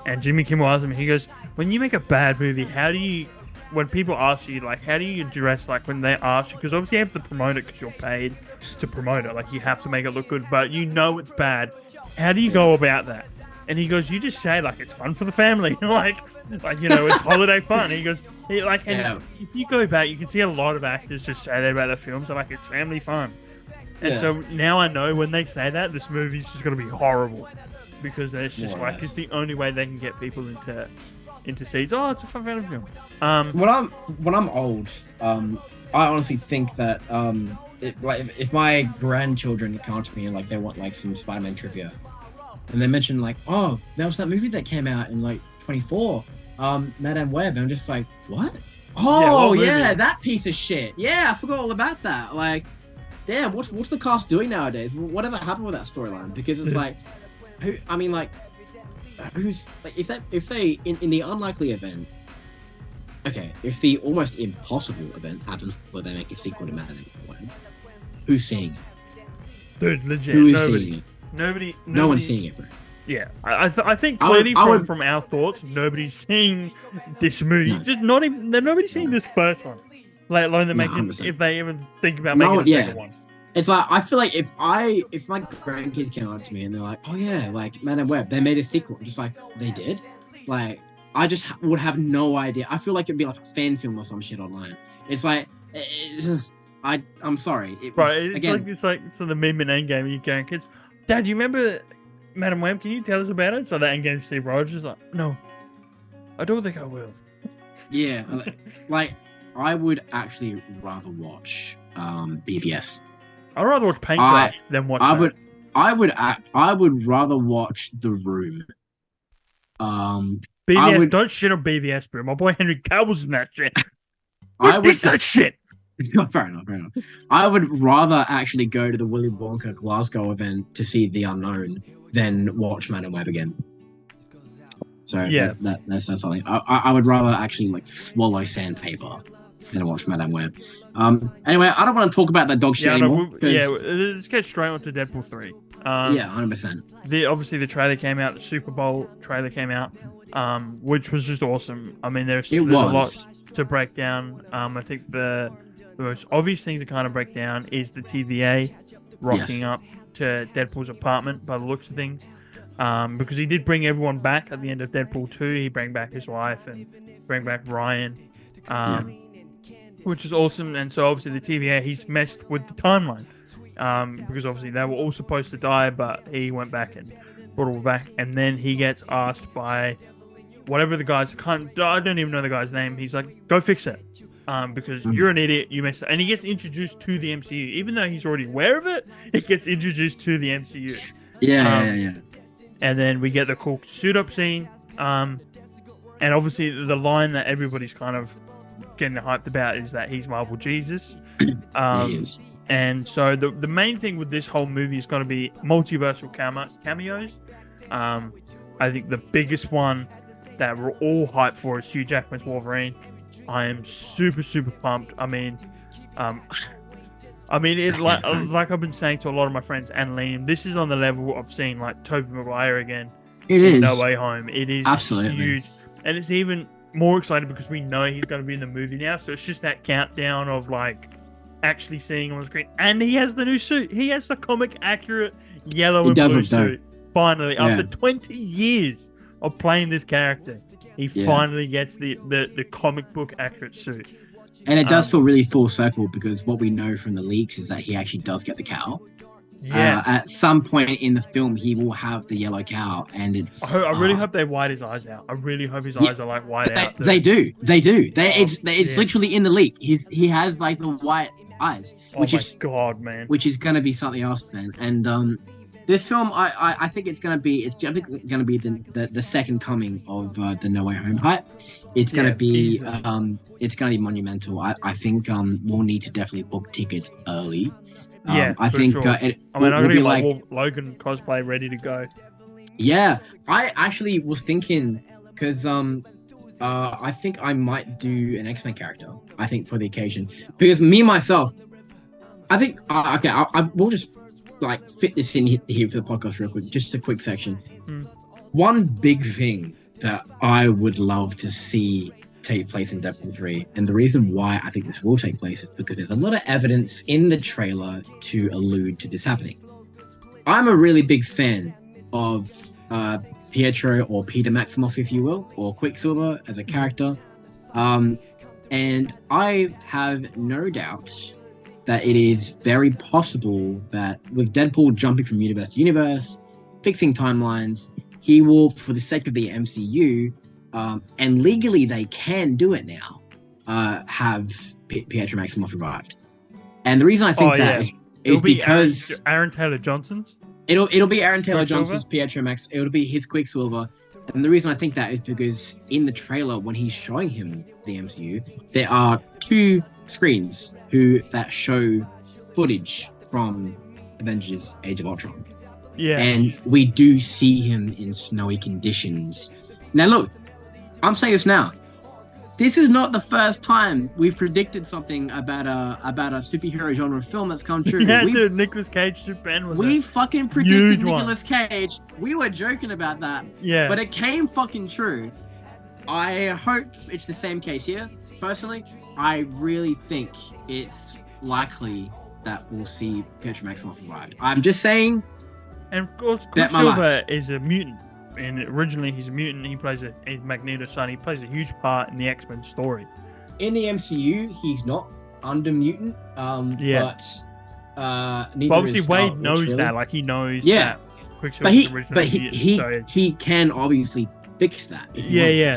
and Jimmy Kimmel asked him. He goes, "When you make a bad movie, how do you?" When people ask you, like, how do you address, like, when they ask you, because obviously you have to promote it because you're paid to promote it, like, you have to make it look good, but you know it's bad. How do you go about that? And he goes, you just say, like, it's fun for the family, like you know, it's holiday fun. He goes, if you go back, you can see a lot of actors just say that about their films, like, it's family fun. And so now I know when they say that, this movie's just going to be horrible, because it's just it's the only way they can get people into seeds. Oh, it's a fun family film. When I'm old, I honestly think that if my grandchildren come to me and like they want like some Spider-Man trivia, and they mention like, oh, there was that movie that came out in like 24, Madame Web, and I'm just like, what? Oh yeah, that piece of shit. Yeah, I forgot all about that. Like, damn, what's the cast doing nowadays? Whatever happened with that storyline? Because it's like, who's like, if they in the unlikely event, okay, if the almost impossible event happens where they make a sequel to Madame Web, who's seeing it? Dude, legit, who is seeing it? Nobody. No one's seeing it, bro. Yeah, I think clearly from our thoughts, nobody's seeing this movie. No. Just nobody's seeing this first one. Let alone if they even think about making a second one. It's like, I feel like if my grandkids came up to me and they're like, oh yeah, like Madame Web, they made a sequel. I'm just like, they did? Like, I just would have no idea. I feel like it'd be like a fan film or some shit online. It's like, I'm sorry. It's like the meme in Endgame. You going, kids, Dad, you remember Madame Web? Can you tell us about it? So that Endgame Steve Rogers like, no, I don't think I will. Yeah, like I would actually rather watch BVS. I'd rather watch Painkiller than watch. I would rather watch The Room. BVS, don't shit on BVS, bro. My boy Henry Cavill's in that shit. That shit. Fair enough. I would rather actually go to the Willy Wonka Glasgow event to see The Unknown than watch Madame Web again. So yeah, that's something. I would rather actually like swallow sandpaper than watch Madame Web. Anyway, I don't want to talk about that dog shit anymore. Let's get straight on to Deadpool 3. 100%. Obviously the trailer came out, the Super Bowl trailer came out, which was just awesome. I mean, there's a lot to break down. I think the most obvious thing to kind of break down is the TVA rocking up to Deadpool's apartment by the looks of things. Because he did bring everyone back at the end of Deadpool 2. He bring back his wife and bring back Ryan, which is awesome. And so obviously the TVA, he's messed with the timeline. Because obviously they were all supposed to die, but he went back and brought all back. And then he gets asked by whatever the guy's, I don't even know the guy's name. He's like, go fix it. Because you're an idiot, you messed up. And he gets introduced to the MCU. Even though he's already aware of it, he gets introduced to the MCU. Yeah. And then we get the cool suit-up scene. And obviously the line that everybody's kind of getting hyped about is that he's Marvel Jesus. He is. And so the main thing with this whole movie is going to be multiversal cameos. I think the biggest one that we're all hyped for is Hugh Jackman's Wolverine. I am super, super pumped. I mean, like I've been saying to a lot of my friends and Liam, this is on the level of seeing like Tobey Maguire again. It is No Way Home. It is absolutely huge, and it's even more exciting because we know he's going to be in the movie now. So it's just that countdown of like actually seeing him on the screen, and he has the new suit. He has the comic accurate yellow and blue suit. Finally, after 20 years of playing this character, he finally gets the comic book accurate suit. And it does feel really full circle because what we know from the leaks is that he actually does get the cow. Yeah. At some point in the film, he will have the yellow cow, and it's. I really hope they white his eyes out. I really hope his eyes are like white out. They do. It's literally in the leak. He has like the white eyes, which is God, man. Which is gonna be something else, man. And this film, I think it's definitely gonna be the second coming of the No Way Home hype. It's gonna be it's gonna be monumental. I think we'll need to definitely book tickets early. I think sure. I'm gonna get my Logan cosplay ready to go. Yeah, I actually was thinking because I think I might do an X-Men character. I think for the occasion, because me myself, I think okay, we'll just like fit this in here for the podcast real quick. Just a quick section. One big thing that I would love to see take place in Deadpool 3, and the reason why I think this will take place is because there's a lot of evidence in the trailer to allude to this happening. I'm a really big fan of Pietro, or Peter Maximoff, if you will, or Quicksilver as a character. And I have no doubt that it is very possible that with Deadpool jumping from universe to universe, fixing timelines, he will, for the sake of the MCU, and legally they can do it now, have Pietro Maximoff revived. And the reason I think is because Aaron Taylor Johnson's. It'll be Aaron Taylor Johnson's Pietro Max. It'll be his Quicksilver. And the reason I think that is because in the trailer, when he's showing him the MCU, there are 2 screens that show footage from Avengers: Age of Ultron. Yeah. And we do see him in snowy conditions. Now look, I'm saying this now. This is not the first time we've predicted something about a superhero genre film that's come true. Yeah, dude, Nicolas Cage Superman was We fucking predicted Nicolas Cage. We were joking about that. Yeah. But it came fucking true. I hope it's the same case here. Personally, I really think it's likely that we'll see Pietro Maximoff revived. I'm just saying. And of course, Quicksilver is a mutant. And originally he's a mutant. He plays a Magneto's son. He plays a huge part in the X-Men story. In the MCU, he's not under mutant. But obviously Wade knows that. Like he knows that Quicksilver is originally mutant. He can obviously fix that.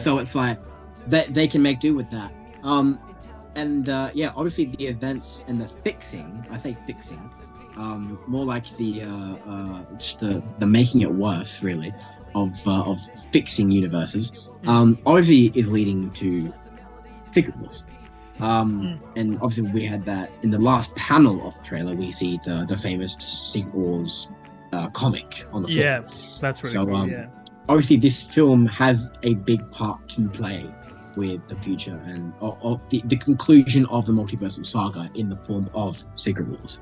So it's like that they can make do with that. Obviously the events and the fixing. I say fixing. More like the making it worse, really. Of fixing universes, obviously is leading to Secret Wars. And obviously we had that in the last panel of the trailer. We see the famous Secret Wars comic on the floor. Yeah, that's really cool. Obviously this film has a big part to play with the future and of the conclusion of the multiversal saga in the form of Secret Wars.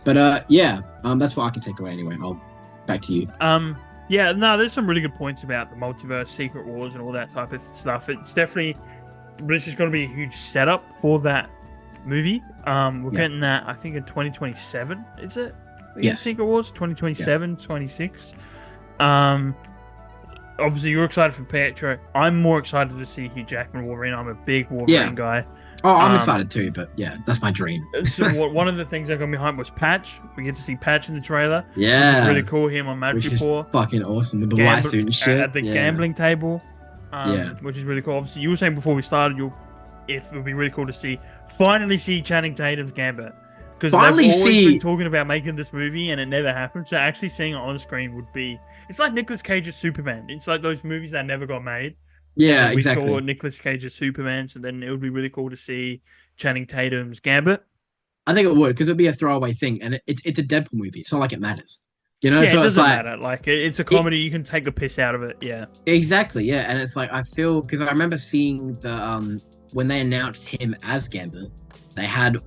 That's what I can take away anyway. Back to you. Yeah, no, there's some really good points about the multiverse, Secret Wars, and all that type of stuff. It's definitely, this is going to be a huge setup for that movie. We're getting that, I think, in 2027, is it? Yes. Secret Wars, 2027, 26. Obviously, you're excited for Pietro. I'm more excited to see Hugh Jackman Wolverine. I'm a big Wolverine guy. Oh, I'm excited too, but yeah, that's my dream. So one of the things I got behind was Patch. We get to see Patch in the trailer. Yeah. Which is really cool. Him on Madripoor. Fucking awesome. With the white suit and shit. At the gambling table. Which is really cool. Obviously, you were saying before we started, it would be really cool to finally see Channing Tatum's Gambit. Because they've always been talking about making this movie and it never happened. So actually seeing it on screen would be... It's like Nicolas Cage's Superman. It's like those movies that never got made. Yeah, we exactly. saw Nicolas Cage's Superman, so then it would be really cool to see Channing Tatum's Gambit. I think it would, because it'd be a throwaway thing, and it's a Deadpool movie. It's not like it matters, so it doesn't matter. Like it's a comedy, you can take the piss out of it. Yeah, exactly. Yeah, and it's like I feel because I remember seeing the when they announced him as Gambit, they had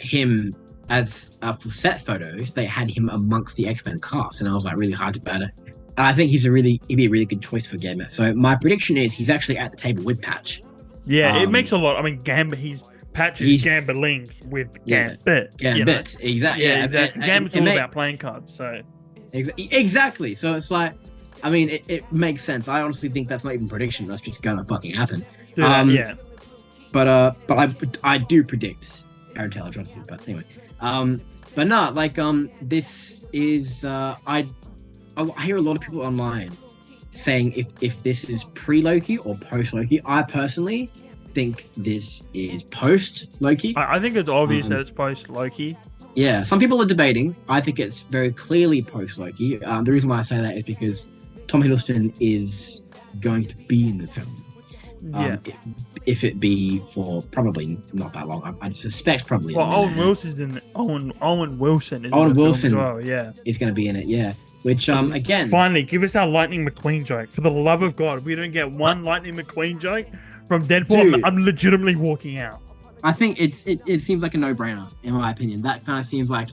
him as for set photos. They had him amongst the X-Men cast, and I was like really hyped about it. And I think he'd be a really good choice for Gambit. So my prediction is he's actually at the table with Patch. Yeah, it makes a lot. I mean, Gambit, Patch is gambling with Gambit. Gambit, exactly. Yeah, exactly. Gambit's all about playing cards, so... Exactly. So it's like, I mean, it makes sense. I honestly think that's not even prediction. That's just gonna fucking happen. But I do predict Aaron Taylor Johnson. But anyway, but no, like this is I hear a lot of people online saying if this is pre-Loki or post-Loki. I personally think this is post-Loki. I think it's obvious that it's post-Loki. Yeah, some people are debating. I think it's very clearly post-Loki. The reason why I say that is because Tom Hiddleston is going to be in the film. If it be for probably not that long, I suspect probably. Well, Owen Wilson is in the film as well. Yeah, is going to be in it. Yeah, Which again, finally give us our Lightning McQueen joke. For the love of God, we don't get one Lightning McQueen joke from Deadpool. Dude, I'm legitimately walking out. I think it seems like a no-brainer in my opinion. That kind of seems like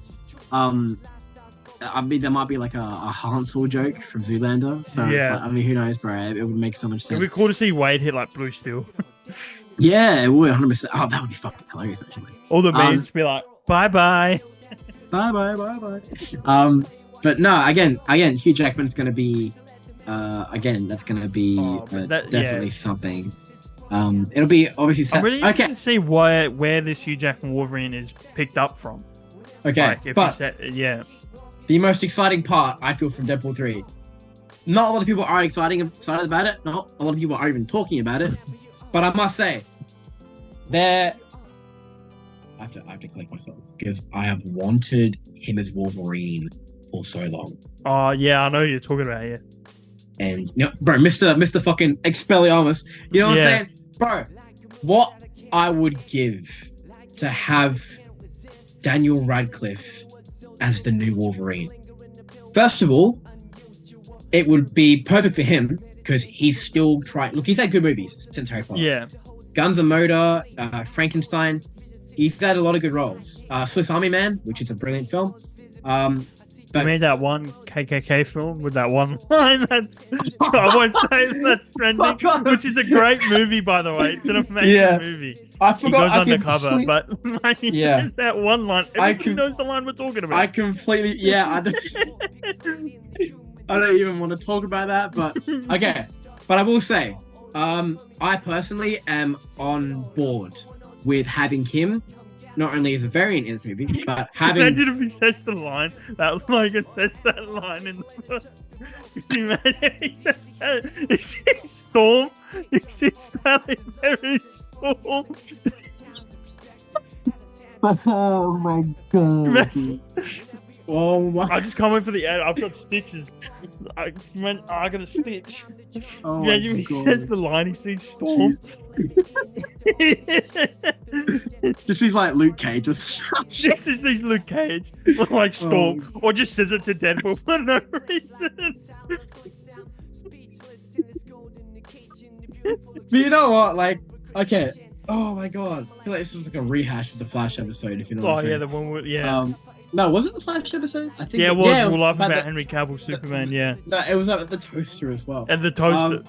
I mean, there might be like a Hansel joke from Zoolander. So it's like, I mean, who knows, bro? It would make so much sense. It'd be cool to see Wade hit like Blue Steel. Yeah, it would 100%. Oh, that would be fucking hilarious, actually. All the memes be like, bye-bye. Bye-bye. But no, again, Hugh Jackman's going to be, that's going to be definitely something. It'll be obviously. I'm really interested to see where this Hugh Jackman Wolverine is picked up from. Okay, like, if but the most exciting part I feel from Deadpool 3. Not a lot of people are excited about it. Not a lot of people are even talking about it. But I must say, I have to collect myself because I have wanted him as Wolverine for so long. Oh yeah, I know you're talking about And bro, Mr. fucking Expelliarmus. You know what I'm saying, bro? What I would give to have Daniel Radcliffe as the new Wolverine. First of all, it would be perfect for him because he's still trying. Look, he's had good movies since Harry Potter. Yeah. Guns N' Motor, Frankenstein. He's had a lot of good roles. Swiss Army Man, which is a brilliant film. But, you made that one KKK film with that one line I won't say that's trending, which is a great movie, by the way. It's an amazing movie. I forgot. He goes undercover, but there's that one line. Everybody knows the line we're talking about. I completely, I don't even want to talk about that, but okay. But I will say, I personally am on board with having him not only as a variant in this movie, but having. Imagine if he says the line that Logan says that line in the. He sees Storm. He sees Valley Berry Storm. Oh my god. Oh my. I just can't wait for the end. I've got stitches. I got a stitch. Oh yeah, he says the line. He sees Storm. Just sees like Luke Cage. Just sees Luke Cage, like Storm, or just says it to Deadpool for no reason. But you know what? Like, okay. Oh my god. I feel like this is like a rehash of the Flash episode. If you know what I'm saying. The one with No, was it the Flash episode? I think. Yeah, it was. We're laughing about Henry Cavill Superman. Yeah. No, it was the toaster as well. And the toaster.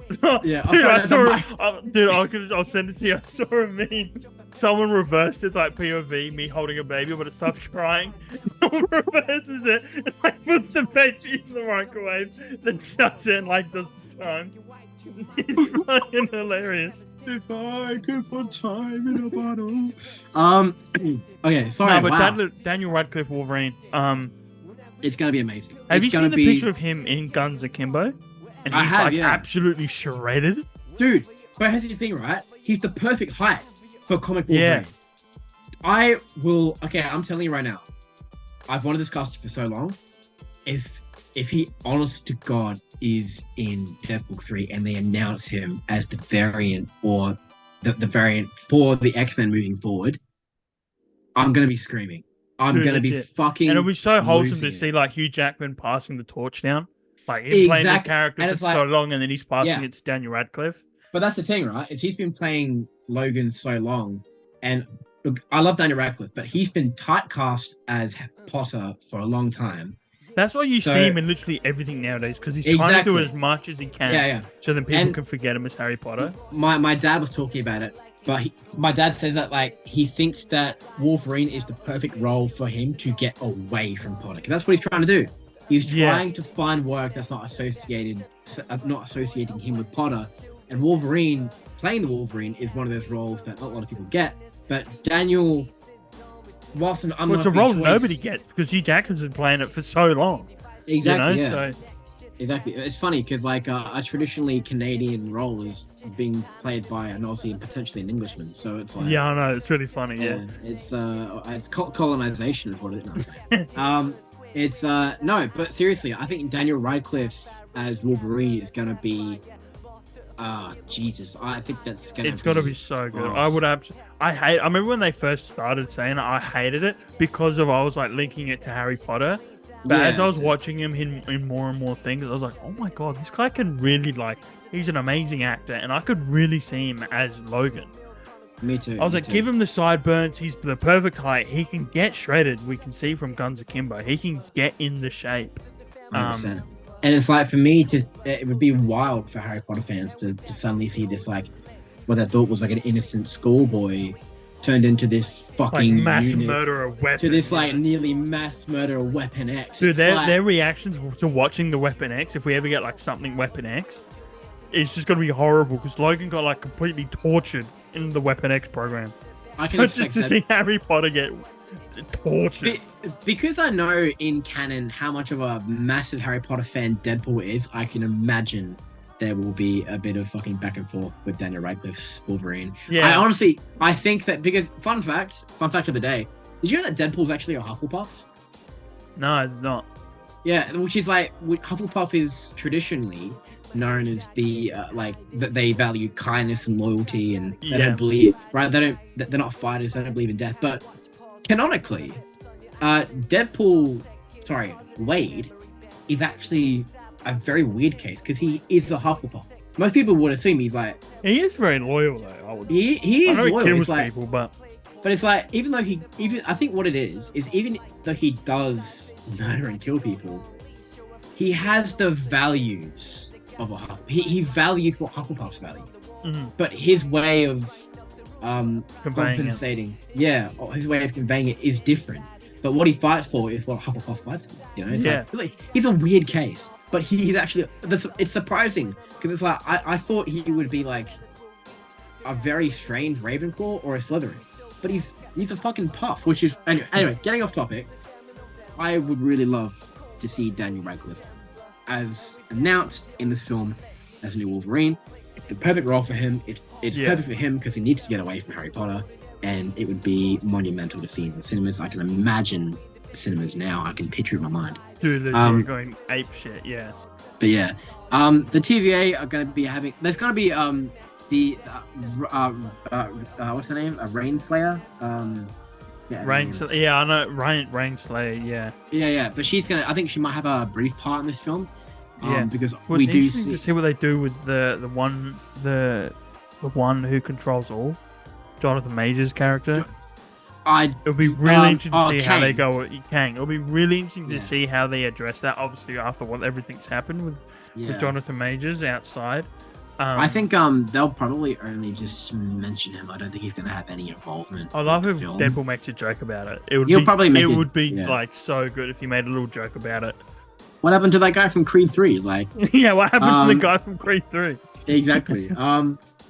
Yeah. Dude, I saw. Dude, I'll send it to you. I saw a meme. Someone reversed it, like POV, me holding a baby, but it starts crying. Someone reverses it, and like puts the baby in the microwave, then shuts it and like does the time. It's fucking hilarious. If I could put time in a bottle. Okay, sorry. No, but Daniel Radcliffe Wolverine. It's gonna be amazing. Have you seen the picture of him in Guns Akimbo? And he's absolutely shredded. Dude, but here's the thing, right? He's the perfect height for comic Wolverine. I'm telling you right now. I've wanted this cast for so long. If he, honest to God, is in Deadpool 3 and they announce him as the variant or the variant for the X-Men moving forward, I'm going to be screaming. I'm going to be fucking And it'll be so wholesome to see like Hugh Jackman passing the torch down. Like he's playing this character for so long and then he's passing it to Daniel Radcliffe. But that's the thing, right? He's been playing Logan so long. And look, I love Daniel Radcliffe, but he's been typecast as Potter for a long time. That's why you see him in literally everything nowadays, because he's trying to do as much as he can, so then people can forget him as Harry Potter. My dad was talking about it, but my dad says that like he thinks that Wolverine is the perfect role for him to get away from Potter, because that's what he's trying to do. He's trying to find work that's not associating him with Potter, and Wolverine, playing the Wolverine, is one of those roles that not a lot of people get. But Daniel. It's a role nobody gets because Hugh Jackman's been playing it for so long. Exactly. So... Exactly. It's funny because like a traditionally Canadian role is being played by an Aussie and potentially an Englishman. So it's like I know it's really funny. Yeah. It's colonization is what it is. But seriously, I think Daniel Radcliffe as Wolverine is gonna be. Jesus! I think that's gonna. It's gotta be so good. I remember when they first started saying it, I hated it because I was like linking it to Harry Potter, But as I was watching him in more and more things, I was like, oh my god, this guy can really he's an amazing actor, and I could really see him as Logan. Me too. I was like, give him the sideburns. He's the perfect height. He can get shredded. We can see from Guns Akimbo. He can get in the shape. 100%. And it's like, for me, it would be wild for Harry Potter fans to suddenly see this, like, what they thought was like an innocent schoolboy turned into this fucking mass murderer weapon. To this nearly mass murderer Weapon X. Dude, their reactions to watching the Weapon X, if we ever get something Weapon X, it's just gonna be horrible because Logan got completely tortured in the Weapon X program. I can expect just to see Harry Potter get tortured. Because I know in canon how much of a massive Harry Potter fan Deadpool is, I can imagine there will be a bit of fucking back and forth with Daniel Radcliffe's Wolverine. Yeah. I think that because fun fact of the day, did you know that Deadpool's actually a Hufflepuff? No, it's not. Yeah, which is Hufflepuff is traditionally known as the that they value kindness and loyalty, and they don't believe they're not fighters, they don't believe in death. But canonically, Wade is actually a very weird case because he is a Hufflepuff. Most people would assume he's he is very loyal though. He is loyal. He kills people, but it's even though I think what it is even though he does murder and kill people, he has the values of a Hufflepuff. He values what Hufflepuffs value, but his way of compensating, his way of conveying it is different. But what he fights for is what Hufflepuff fights for. You know, it's he's a weird case, but he's actually it's surprising because it's I thought he would be a very strange Ravenclaw or a Slytherin, but he's a fucking Puff, which is anyway. Getting off topic, I would really love to see Daniel Radcliffe as announced in this film as a new Wolverine. It's the perfect role for him. It's perfect for him because he needs to get away from Harry Potter. And it would be monumental to see in the cinemas. I can imagine the cinemas now. I can picture it in my mind. Dude, they're going ape shit, yeah. But yeah, the TVA are going to be having. There's going to be what's her name? Rainslayer. Yeah, I know Rainslayer. Yeah. Yeah. But she's gonna. I think she might have a brief part in this film. Because we do see. To see what they do with the one who controls all. Jonathan Majors' character. It'll be really interesting to see how they go with Kang. It'll be really interesting to see how they address that. Obviously, after everything's happened with Jonathan Majors outside. I think they'll probably only just mention him. I don't think he's going to have any involvement. I love if Deadpool makes a joke about it. It would be so good if he made a little joke about it. What happened to that guy from Creed 3? Yeah, what happened to the guy from Creed 3? Exactly.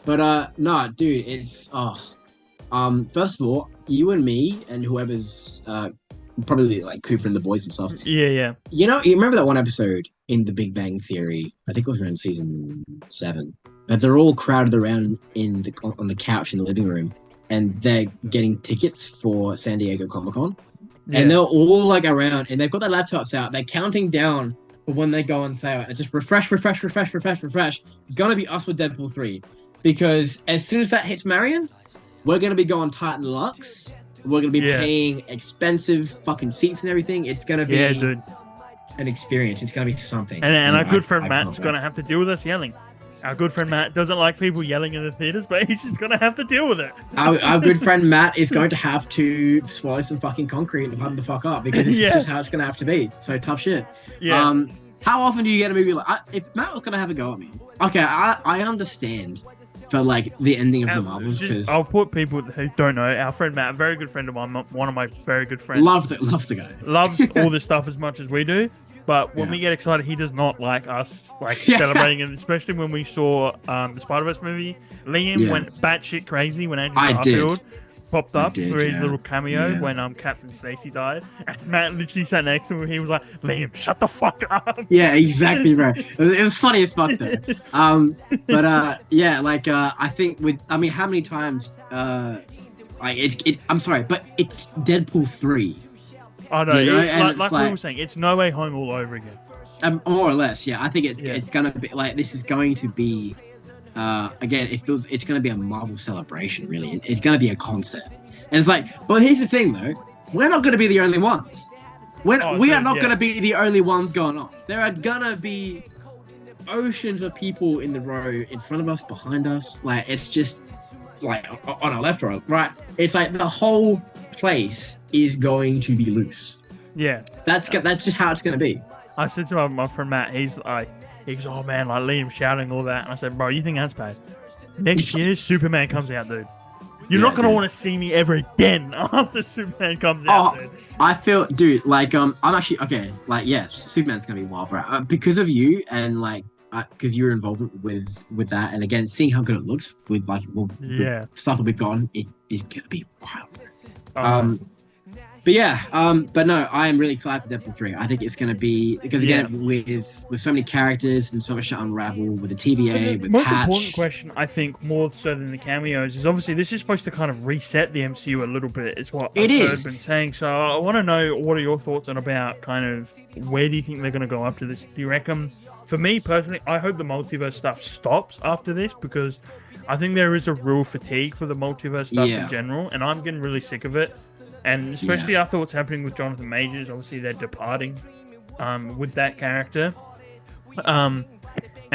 But no, dude, it's first of all, you and me and whoever's probably Cooper and the boys and stuff. Yeah. You remember that one episode in The Big Bang Theory? I think it was around season 7. But they're all crowded around on the couch in the living room, and they're getting tickets for San Diego Comic-Con. Yeah. And they're all around, and they've got their laptops out. They're counting down for when they go on sale, and just refresh. Gonna be us with Deadpool 3. Because as soon as that hits Marion, we're going to be going Titan Lux. We're going to be paying expensive fucking seats and everything. It's going to be an experience. It's going to be something. And our good friend Matt's going to have to deal with us yelling. Our good friend Matt doesn't like people yelling in the theaters, but he's just going to have to deal with it. Our good friend Matt is going to have to swallow some fucking concrete and pump the fuck up because this is just how it's going to have to be. So tough shit. Yeah. How often do you get a movie if Matt was going to have a go at me? Okay, I understand. For the ending of the Marvels, because I'll put people who don't know. Our friend Matt, a very good friend of mine, one of my very good friends. Love the guy. Loves all this stuff as much as we do, but when we get excited, he does not like us celebrating it. Especially when we saw the Spider-Verse movie. Liam went batshit crazy when Andrew Garfield popped up for his little cameo when Captain Stacy died. And Matt literally sat next to him and he was like, Liam, shut the fuck up. Yeah, exactly right. It was funny as fuck though. I think how many times I'm sorry, but it's Deadpool 3. Oh no, like we were saying, it's No Way Home all over again. More or less, yeah. I think it's gonna be this is going to be again, it's going to be a Marvel celebration, really. It's going to be a concert. And it's but here's the thing, though. We're not going to be the only ones. We are not going to be the only ones going on. There are going to be oceans of people in the row in front of us, behind us. Like, it's just like on our left or right. It's like the whole place is going to be loose. Yeah. That's just how it's going to be. I said to my friend Matt, he goes, oh man, like Liam shouting all that. And I said, bro, you think that's bad? Next year, Superman comes out, dude. You're not going to want to see me ever again after Superman comes out, dude. I feel, dude, like, I'm actually, okay, like, yes, Superman's going to be wild, bro. Because of you and, like, because you're involved with that. And again, seeing how good it looks with, like, the stuff will be gone, it is going to be wild. But yeah, but no, I am really excited for Deadpool 3. I think it's going to be, because again, with so many characters and so much to unravel with the TVA, with most Patch. Important question, I think, more so than the cameos, is obviously this is supposed to kind of reset the MCU a little bit. It's what I've been saying. So I want to know, what are your thoughts on about kind of where do you think they're going to go after this? Do you reckon, for me personally, I hope the multiverse stuff stops after this, because I think there is a real fatigue for the multiverse stuff in general, and I'm getting really sick of it. And especially after what's happening with Jonathan Majors, obviously they're departing with that character. And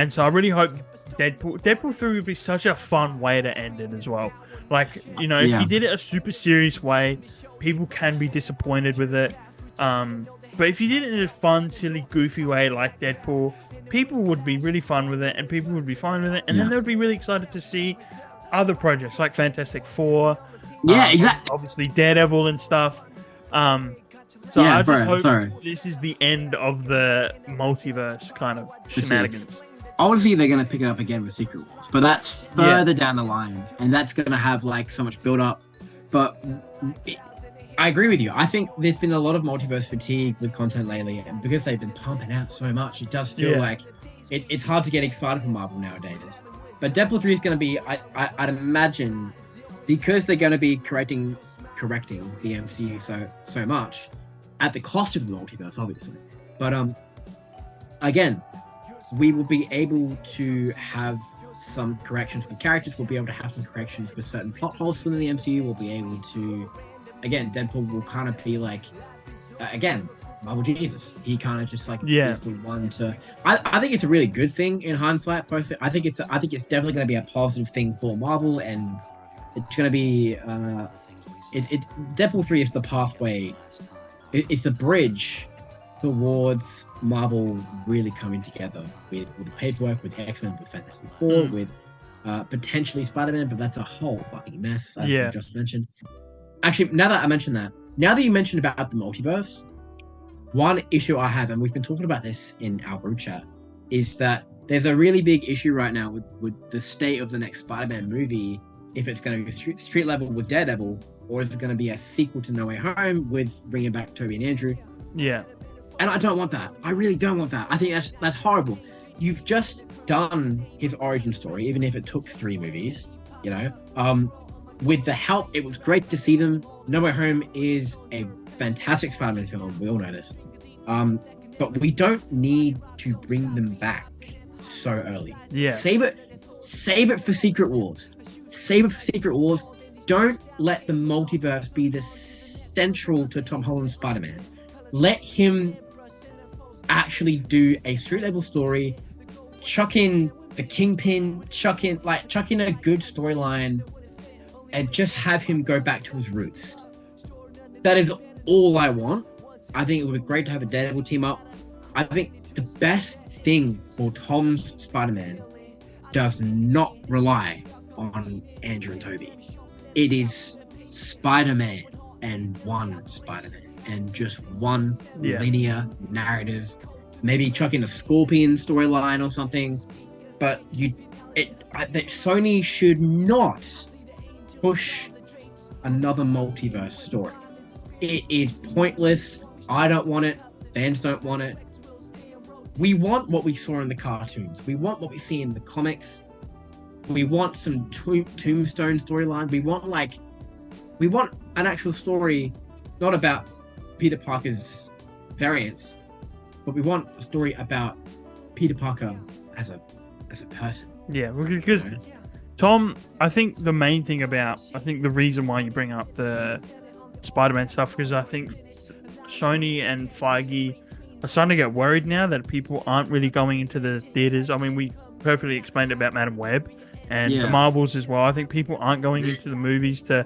so I really hope Deadpool 3 would be such a fun way to end it as well. Like, you know, if you did it a super serious way, people can be disappointed with it. But if you did it in a fun, silly, goofy way like Deadpool, people would be really fun with it and people would be fine with it. And then they would be really excited to see other projects like Fantastic Four. Yeah, exactly. Obviously, Daredevil and stuff. I just hope this is the end of the multiverse kind of shenanigans. Obviously, they're going to pick it up again with Secret Wars, but that's further down the line, and that's going to have like so much build up. But I agree with you. I think there's been a lot of multiverse fatigue with content lately, and because they've been pumping out so much, it does feel like it's hard to get excited for Marvel nowadays. But Deadpool 3 is going to be, I'd imagine, because they're going to be correcting the MCU so much at the cost of the multiverse, obviously. But again, we will be able to have some corrections with characters. We'll be able to have some corrections with certain plot holes within the MCU. We'll be able to, again, Deadpool will kind of be like, again, Marvel Jesus. He kind of just like is the one to. I think it's a really good thing in hindsight. Personally, I think it's definitely going to be a positive thing for Marvel, and it's going to be Deadpool 3 is the pathway. It's the bridge towards Marvel really coming together with the paperwork, with X-Men, with Fantastic Four, with potentially Spider-Man, but that's a whole fucking mess, as we just mentioned. Actually, now that you mentioned about the multiverse, one issue I have, and we've been talking about this in our group chat, is that there's a really big issue right now with the state of the next Spider-Man movie, if it's going to be street level with Daredevil, or is it going to be a sequel to No Way Home with bringing back Tobey and Andrew? Yeah. And I don't want that. I really don't want that. I think that's horrible. You've just done his origin story, even if it took 3 movies, you know. With the help, it was great to see them. No Way Home is a fantastic Spider-Man film. We all know this. But we don't need to bring them back so early. Yeah. Save it for Secret Wars. Don't let the multiverse be the central to Tom Holland's Spider-Man. Let him actually do a street level story, chuck in the Kingpin, chuck in a good storyline, and just have him go back to his roots. That is all I want. I think it would be great to have a Daredevil team up. I think the best thing for Tom's Spider-Man does not rely on Andrew and Tobey. It is Spider-Man and one Spider-Man. And just one linear narrative, maybe chuck in a Scorpion storyline or something. But Sony should not push another multiverse story. It is pointless. I don't want it. Fans don't want it. We want what we saw in the cartoons. We want what we see in the comics. We want some Tombstone storyline. We want an actual story, not about Peter Parker's variants, but we want a story about Peter Parker as a person. Yeah, because Tom, I think the reason why you bring up the Spider-Man stuff, because I think Sony and Feige are starting to get worried now that people aren't really going into the theaters. I mean, we perfectly explained about Madam Web and the Marvels as well. I think people aren't going into the movies to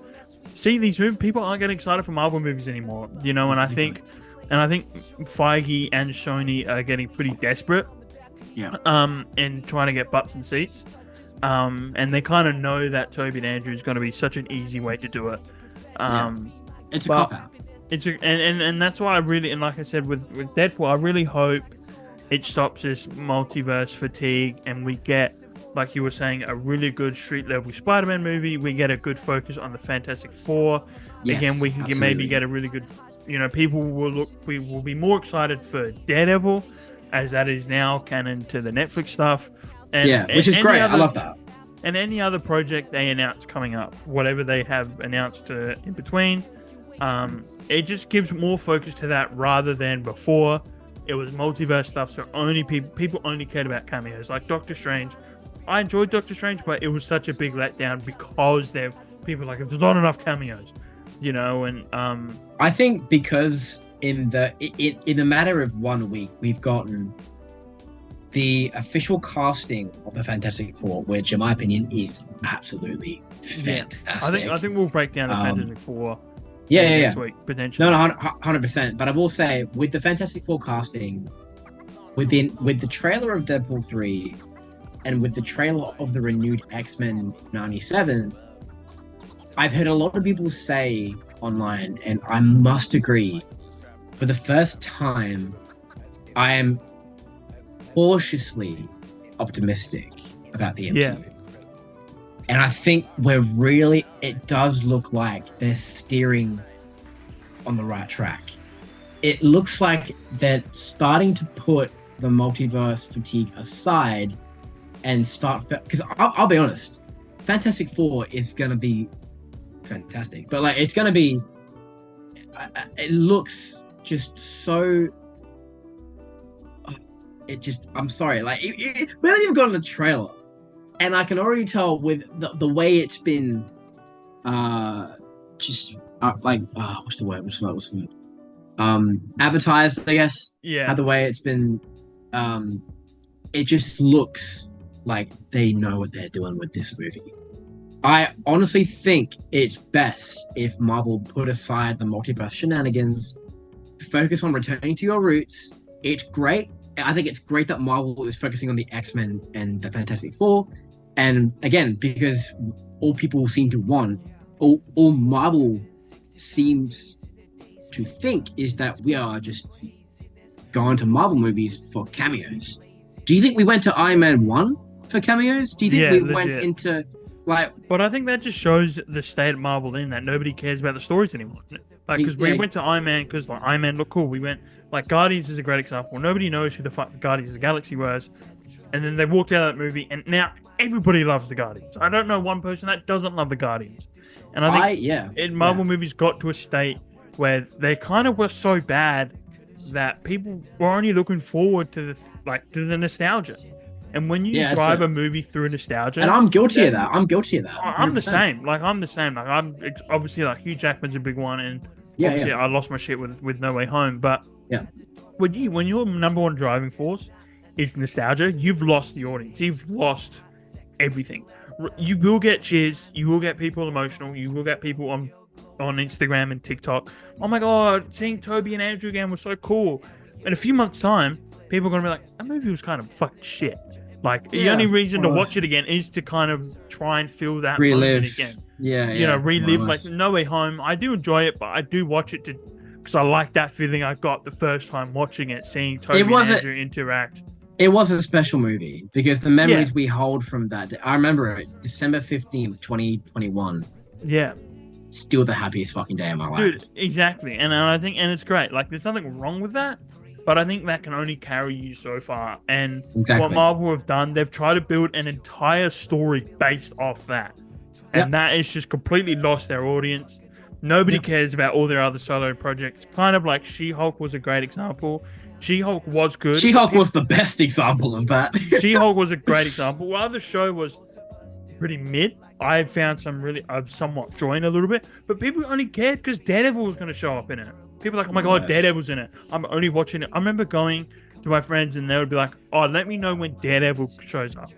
see these movies. People aren't getting excited for Marvel movies anymore, you know. And I think Feige and Sony are getting pretty desperate, in trying to get butts and seats. And they kind of know that Tobey and Andrew is going to be such an easy way to do it. It's a cop out. And that's why I really, and like I said with Deadpool, I really hope it stops this multiverse fatigue and we get, like you were saying, a really good street level Spider-Man movie. We get a good focus on the Fantastic Four. Yes, again, we can maybe get a really good, you know, we will be more excited for Daredevil, as that is now canon to the Netflix stuff. Which is great. I love that. And any other project they announce coming up, whatever they have announced in between, it just gives more focus to that rather than before. It was multiverse stuff, so only people only cared about cameos. Like Doctor Strange, I enjoyed Doctor Strange, but it was such a big letdown because people like there's not enough cameos, you know. And I think because in the matter of 1 week, we've gotten the official casting of the Fantastic Four, which in my opinion is absolutely fantastic. I think we'll break down the Fantastic Four. Next week, potentially. No, 100%. But I will say, with the Fantastic Four casting, with the trailer of Deadpool 3, and with the trailer of the renewed X-Men 97, I've heard a lot of people say online, and I must agree, for the first time, I am cautiously optimistic about the MCU. Yeah. And I think it does look like they're steering on the right track. It looks like they're starting to put the multiverse fatigue aside and start, because I'll be honest, Fantastic Four is going to be fantastic, but it's going to be, it looks just so, I'm sorry, we haven't even gotten a trailer. And I can already tell with the way it's been, what's the word? Advertised, I guess. Yeah. The way it's been, it just looks like they know what they're doing with this movie. I honestly think it's best if Marvel put aside the multiverse shenanigans, focus on returning to your roots. It's great. I think it's great that Marvel is focusing on the X-Men and the Fantastic Four. And again, because all people seem to want, all Marvel seems to think is that we are just going to Marvel movies for cameos. Do you think we went to Iron Man 1 for cameos? Do you think we went into But I think that just shows the state of Marvel in that nobody cares about the stories anymore. Because we went to Iron Man because Iron Man looked cool. We went Guardians is a great example. Nobody knows who the fuck Guardians of the Galaxy was, and then they walked out of that movie, and now everybody loves the Guardians. I don't know one person that doesn't love the Guardians. And I think Marvel movies got to a state where they kind of were so bad that people were only looking forward to the nostalgia. And when you drive a movie through nostalgia, and I'm guilty of that. I'm the same. I'm obviously Hugh Jackman's a big one, and obviously I lost my shit with No Way Home. But when your number one driving force is nostalgia, you've lost the audience. You've lost everything. You will get cheers. You will get people emotional. You will get people on Instagram and TikTok. Oh my god, seeing Tobey and Andrew again was so cool. In a few months' time, people are going to be like, that movie was kind of fucking shit. The only reason to watch it again is to kind of try and feel that moment again. Relive. No Way Home. I do enjoy it, but I do watch it because I like that feeling I got the first time watching it, seeing Tobey and Andrew interact. It was a special movie because the memories we hold from that. I remember it, December 15th, 2021. Yeah. Still the happiest fucking day of my life. Dude, exactly. And I think, and it's great. There's nothing wrong with that. But I think that can only carry you so far. And what Marvel have done, they've tried to build an entire story based off that. And that has just completely lost their audience. Nobody cares about all their other solo projects. Kind of like She-Hulk was a great example. She-Hulk was good. She-Hulk was the best example of that. She-Hulk was a great example. While the show was pretty mid, I found some really somewhat joy in a little bit. But people only cared because Daredevil was going to show up in it. People are like, oh my god, Daredevil's in it. I'm only watching it. I remember going to my friends and they would be like, oh, let me know when Daredevil shows up.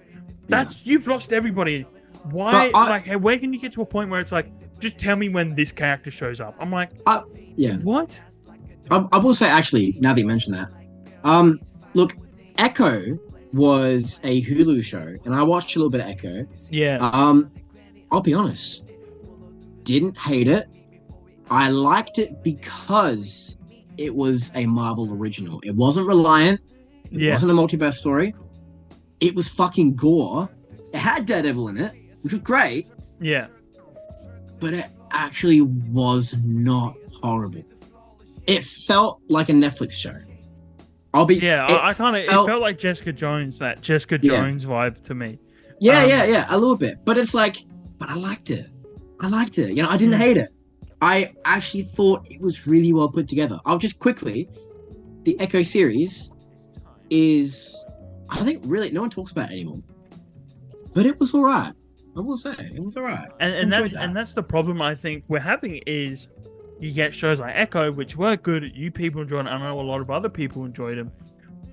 You've lost everybody. Why? Where can you get to a point where it's like, just tell me when this character shows up? I'm like, what? I will say, actually, now that you mention that, look, Echo was a Hulu show, and I watched a little bit of Echo. Yeah. I'll be honest, didn't hate it. I liked it because it was a Marvel original. It wasn't reliant. It wasn't a multiverse story. It was fucking gore. It had Daredevil in it, which was great. Yeah. But it actually was not horrible. It felt like a Netflix show. It felt like Jessica Jones, that Jessica Jones vibe to me. Yeah, a little bit. But it's like, but I liked it. You know, I didn't hate it. I actually thought it was really well put together. I'll just quickly, the Echo series is, I think, really no one talks about it anymore. But it was all right. I will say it was all right. And that's the problem I think we're having is you get shows like Echo, which were good. You people enjoyed it. I know a lot of other people enjoyed them.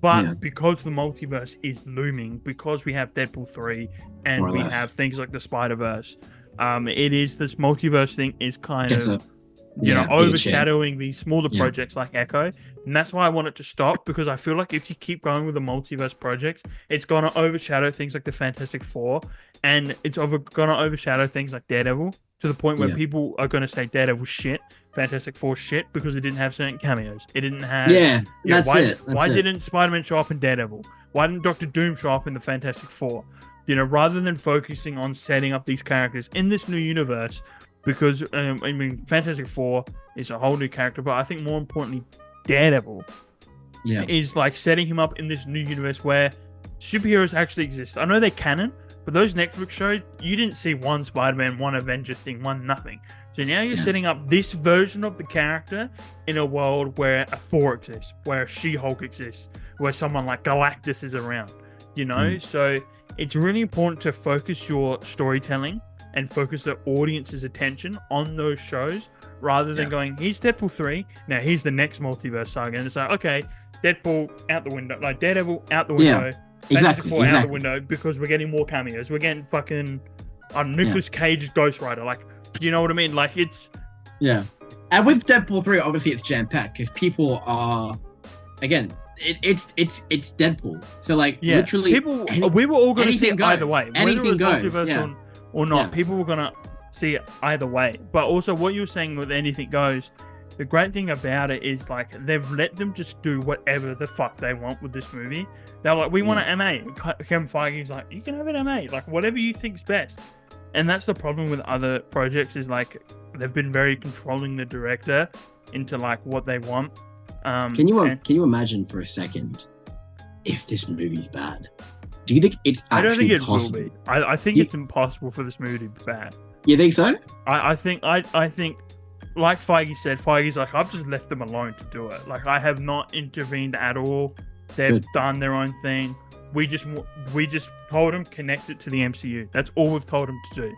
But because the multiverse is looming, because we have Deadpool 3 and we have things like the Spider-Verse, it is this multiverse thing is kind of overshadowing these smaller projects like Echo. And that's why I want it to stop, because I feel like if you keep going with the multiverse projects, it's going to overshadow things like the Fantastic Four, and it's going to overshadow things like Daredevil, to the point where people are going to say Daredevil shit, Fantastic Four shit, because it didn't have certain cameos. It didn't have... Why didn't Spider-Man show up in Daredevil? Why didn't Doctor Doom show up in the Fantastic Four? You know, rather than focusing on setting up these characters in this new universe, because, Fantastic Four is a whole new character, but I think more importantly, Daredevil is like setting him up in this new universe where superheroes actually exist. I know they're canon, but those Netflix shows, you didn't see one Spider-Man, one Avenger thing, one nothing. So now you're setting up this version of the character in a world where a Thor exists, where a She-Hulk exists, where someone like Galactus is around, you know? So it's really important to focus your storytelling and focus the audience's attention on those shows, rather than going, here's Deadpool 3, now here's the next multiverse saga. And it's like, okay, Deadpool out the window, like Daredevil out the window, Fantastic Four out the window, because we're getting more cameos. We're getting fucking Nicolas Cage's Ghost Rider. Like, do you know what I mean? Like, it's... Yeah. And with Deadpool 3, obviously it's jam-packed, because people are... Again, it's Deadpool. So, like, literally... we were all going to see it goes. either way. Anything goes, or not. People were going to see it either way. But also, what you were saying with anything goes, the great thing about it is, like, they've let them just do whatever the fuck they want with this movie. They're like, we want an MA. Kevin Feige's like, you can have an MA. Like, whatever you think's best. And that's the problem with other projects, is, like, they've been very controlling the director into, like, what they want. Can you imagine for a second if this movie's bad? Do you think it's actually I don't think it possible? will be. I think it's impossible for this movie to be bad. You think so? I think, like Feige said, Feige's like, I've just left them alone to do it. Like, I have not intervened at all. They've done their own thing. We just told them connect it to the MCU. That's all we've told them to do.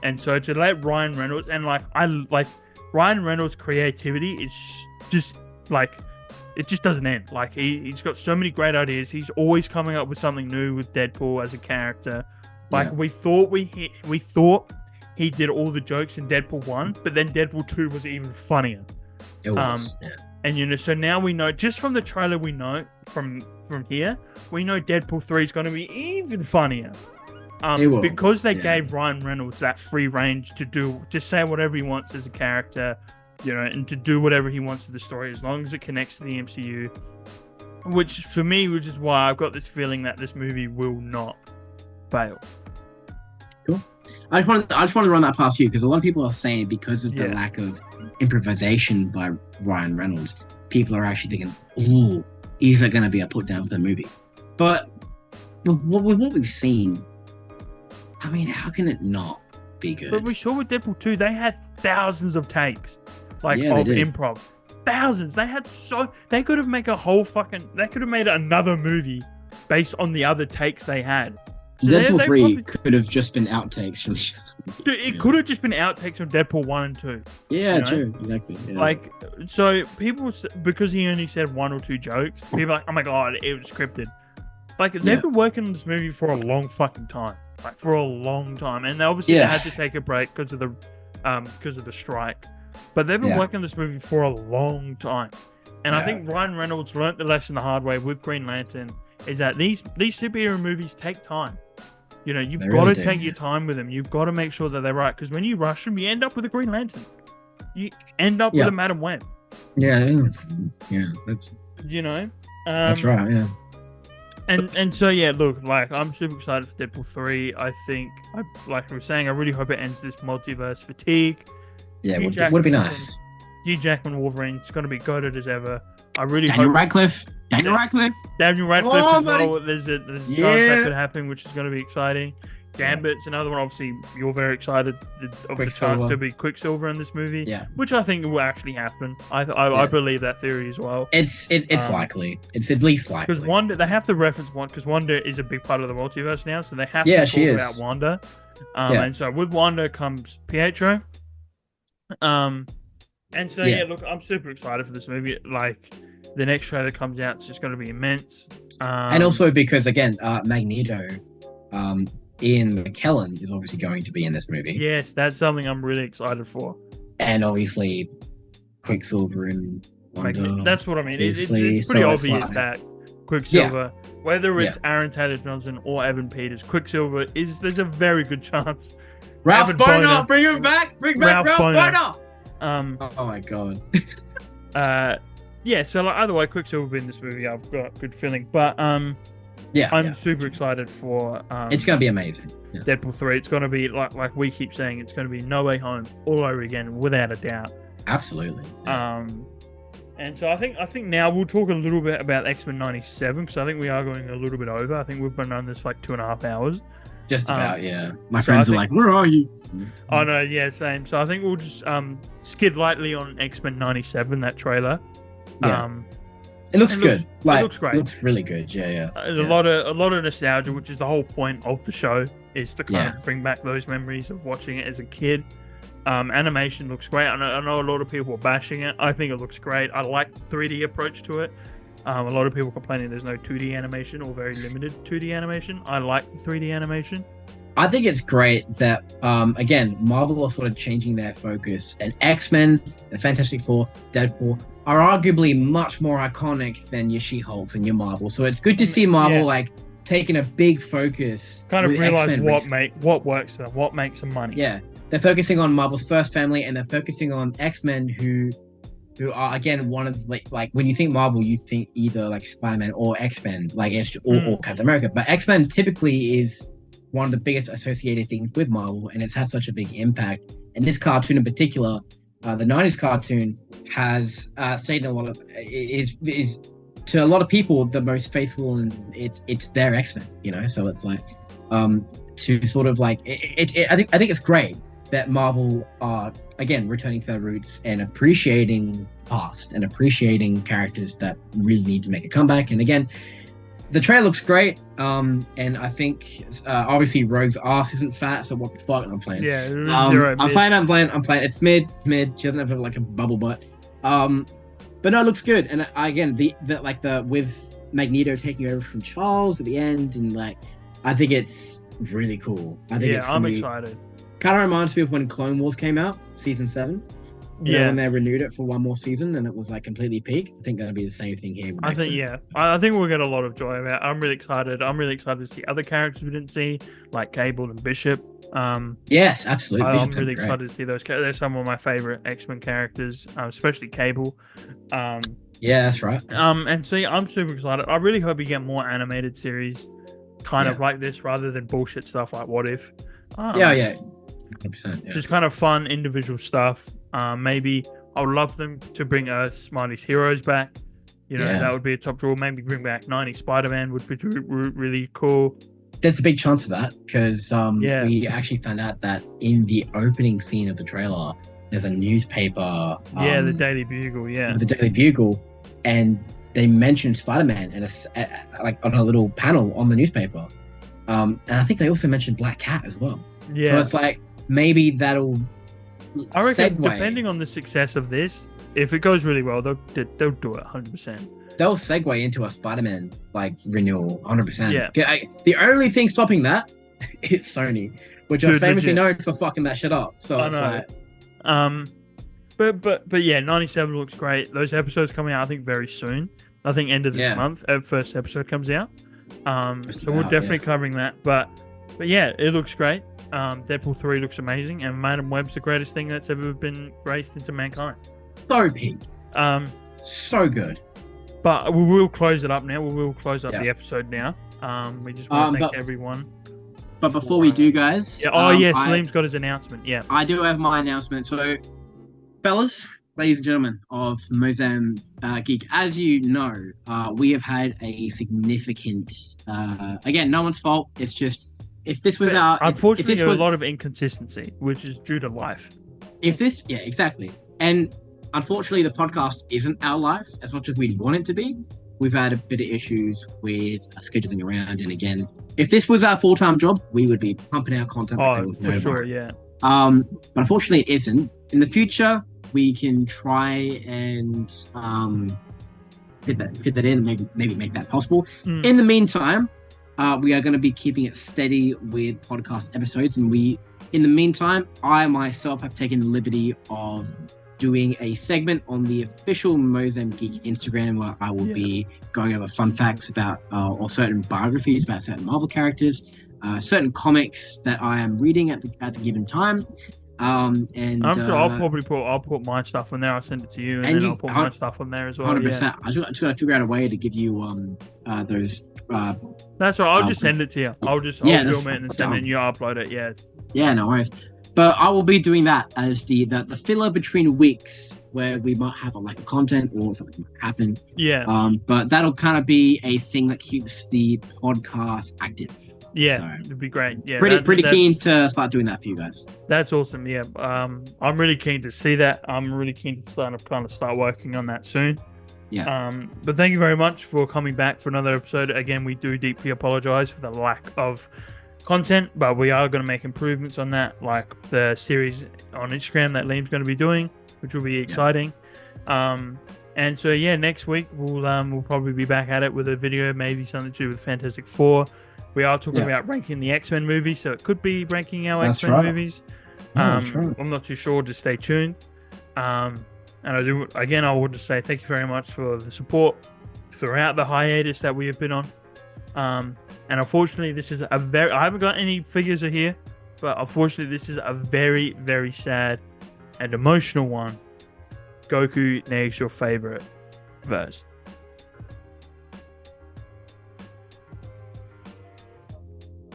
And so to let Ryan Reynolds, and Ryan Reynolds' creativity is just like, it just doesn't end. Like, he's got so many great ideas. He's always coming up with something new with Deadpool as a character. Like, we thought he did all the jokes in Deadpool 1, but then Deadpool 2 was even funnier. It was, And, you know, so now we know, just from the trailer, we know from here, we know Deadpool 3 is going to be even funnier. Because they gave Ryan Reynolds that free range to say whatever he wants as a character, you know, and to do whatever he wants to the story, as long as it connects to the MCU. Which is why I've got this feeling that this movie will not fail. Cool. I just want to run that past you, because a lot of people are saying, because of the lack of improvisation by Ryan Reynolds, people are actually thinking, ooh, is it going to be a put down for the movie? But with what we've seen, I mean, how can it not be good? But we saw with Deadpool 2, they had thousands of takes, of improv. Thousands. They could have made another movie based on the other takes they had. So Deadpool 3 could have just been outtakes from. Dude, it could have just been outtakes from Deadpool 1 and 2. Yeah, true, exactly. Yeah. Like, so people, because he only said 1 or 2 jokes, people are like, oh my god, it was scripted. Like, they've been working on this movie for a long fucking time. Like, for a long time. And obviously they had to take a break because of the strike. But they've been working on this movie for a long time. And I think Ryan Reynolds learnt the lesson the hard way with Green Lantern, is that these superhero movies take time. You know, you've got to take your time with them. You've got to make sure that they're right. Because when you rush them, you end up with a Green Lantern. You end up with a Madam Web. Yeah, that's... You know? That's right, yeah. And so, yeah, look, like, I'm super excited for Deadpool 3. I think, like I was saying, I really hope it ends this multiverse fatigue. Yeah, would be nice. Hugh Jackman Wolverine, it's going to be goated as ever. I really Daniel hope... Radcliffe. Daniel Radcliffe as well. There's a chance that could happen, which is going to be exciting. Gambit's another one. Obviously, you're very excited of the chance to be Quicksilver in this movie. Yeah, which I think will actually happen. I believe that theory as well. It's likely. It's at least likely. Because Wanda, they have to reference Wanda because Wanda is a big part of the multiverse now, so they have to talk about Wanda. And so with Wanda comes Pietro. And so look, I'm super excited for this movie. Like, the next trailer comes out, it's just going to be immense. And also because, again, Magneto, Ian McKellen is obviously going to be in this movie. Yes, that's something I'm really excited for. And obviously, Quicksilver and Wanda. That's what I mean. It's pretty obvious that Quicksilver, whether it's Aaron Taylor-Johnson or Evan Peters, Quicksilver there's a very good chance. Ralph Boner, bring him back! Bring back Ralph Boner! Oh my god. So like, either way, Quicksilver will be in this movie. I've got a good feeling, but I'm super excited for. It's gonna be amazing. Deadpool 3. It's gonna be like we keep saying. It's gonna be No Way Home all over again, without a doubt. Absolutely. And so I think now we'll talk a little bit about X-Men 97 because I think we are going a little bit over. I think we've been on this for like 2.5 hours. Just about, yeah. My friends are like, where are you? Oh, no, yeah, same. So I think we'll just skid lightly on X-Men 97, that trailer. Yeah. It looks good. It looks great. It looks really good, yeah. A lot of nostalgia, which is the whole point of the show, is to kind of bring back those memories of watching it as a kid. Animation looks great. I know a lot of people are bashing it. I think it looks great. I like the 3D approach to it. A lot of people complaining there's no 2D animation or very limited 2D animation. I like the 3D animation. I think it's great that, again, Marvel are sort of changing their focus. And X-Men, the Fantastic Four, Deadpool are arguably much more iconic than your She-Hulks and your Marvel. So it's good to see Marvel like taking a big focus. Kind of realize what works for them, what makes them money. Yeah, they're focusing on Marvel's first family, and they're focusing on X-Men, who are, again, one of like when you think Marvel, you think either like Spider-Man or X-Men, like or Captain America. But X-Men typically is one of the biggest associated things with Marvel, and it's had such a big impact. And this cartoon in particular, the 90s cartoon, has stayed in a lot of is to a lot of people the most faithful, and it's their X-Men, you know. So it's like to sort of like I think it's great that Marvel are again returning to their roots and appreciating past and appreciating characters that really need to make a comeback. And again, the trailer looks great, and I think obviously Rogue's ass isn't fat, so what the fuck? I'm playing. Yeah, I'm playing. It's mid. She doesn't have like a bubble butt. But no, it looks good. And again, the with Magneto taking over from Charles at the end, and like, I think it's really cool. I'm excited. Kind of reminds me of when Clone Wars came out, season 7. You know, when they renewed it for one more season and it was like completely peak. I think that'll be the same thing here. I think we'll get a lot of joy about it. I'm really excited. I'm really excited to see other characters we didn't see, like Cable and Bishop. Yes, absolutely. I'm really excited to see those characters. They're some of my favorite X-Men characters, especially Cable. Yeah, that's right. And so I'm super excited. I really hope we get more animated series kind of like this rather than bullshit stuff like What If. 100%, just kind of fun individual stuff. Maybe I would love them to bring Smarty's Heroes back. You know, that would be a top draw. Maybe bring back 90s Spider-Man would be really cool. There's a big chance of that because we actually found out that in the opening scene of the trailer, there's a newspaper. The Daily Bugle. The Daily Bugle, and they mentioned Spider-Man and like on a little panel on the newspaper. And I think they also mentioned Black Cat as well. Yeah. So it's like maybe that'll. I reckon, segue. Depending on the success of this, if it goes really well, they'll do it 100%. They'll segue into a Spider-Man like renewal 100%. Yeah. The only thing stopping that is Sony, which are famously known for fucking that shit up. So it's like, but yeah, 97 looks great. Those episodes coming out, I think, very soon. I think end of this month, first episode comes out. So we're definitely covering that. But yeah, it looks great. Deadpool 3 looks amazing, and Madam Web's the greatest thing that's ever been graced into mankind. So peak. So good. But we will close it up now. We will close up the episode now. We just want to thank everyone. But before we do, guys. Yeah, Salim's got his announcement. Yeah. I do have my announcement. So, fellas, ladies and gentlemen of MOZAM GEEK, as you know, we have had a significant, again, no one's fault. It's just, if this was unfortunately, there was a lot of inconsistency, which is due to life. Yeah, exactly. And unfortunately, the podcast isn't our life as much as we'd want it to be. We've had a bit of issues with scheduling around. And again, if this was our full-time job, we would be pumping out content. For sure, yeah. But unfortunately, it isn't. In the future, we can try and fit that in, maybe make that possible. In the meantime, we are going to be keeping it steady with podcast episodes. And in the meantime, I myself have taken the liberty of doing a segment on the official MOZAM GEEK Instagram where I will be going over fun facts about or certain biographies about certain Marvel characters, certain comics that I am reading at the given time. And I'm sure I'll put my stuff on there. I'll send it to you, and then I'll put my stuff on there as well. 100%. Yeah. I just got to figure out a way to give you those. That's right. I'll just send it to you. I'll film it and send it, and you upload it. Yeah. Yeah, no worries. But I will be doing that as the filler between weeks where we might have a content or something might happen. Yeah. But that'll kind of be a thing that keeps the podcast active. Yeah, so, it'd be great. Yeah, pretty keen to start doing that for you guys. That's awesome. Yeah. I'm really keen to see that. I'm really keen to start working on that soon. Yeah. But thank you very much for coming back for another episode. Again, we do deeply apologize for the lack of content, but we are going to make improvements on that, like the series on Instagram that Liam's going to be doing, which will be exciting. And so next week we'll probably be back at it with a video, maybe something to do with Fantastic Four. We are talking about ranking the X-Men movies, so it could be ranking our X-Men movies. I'm not too sure. Just stay tuned. And I will just say thank you very much for the support throughout the hiatus that we have been on. And unfortunately, this is I haven't got any figures here, but unfortunately, this is a very, very sad and emotional one. Goku names your favorite verse.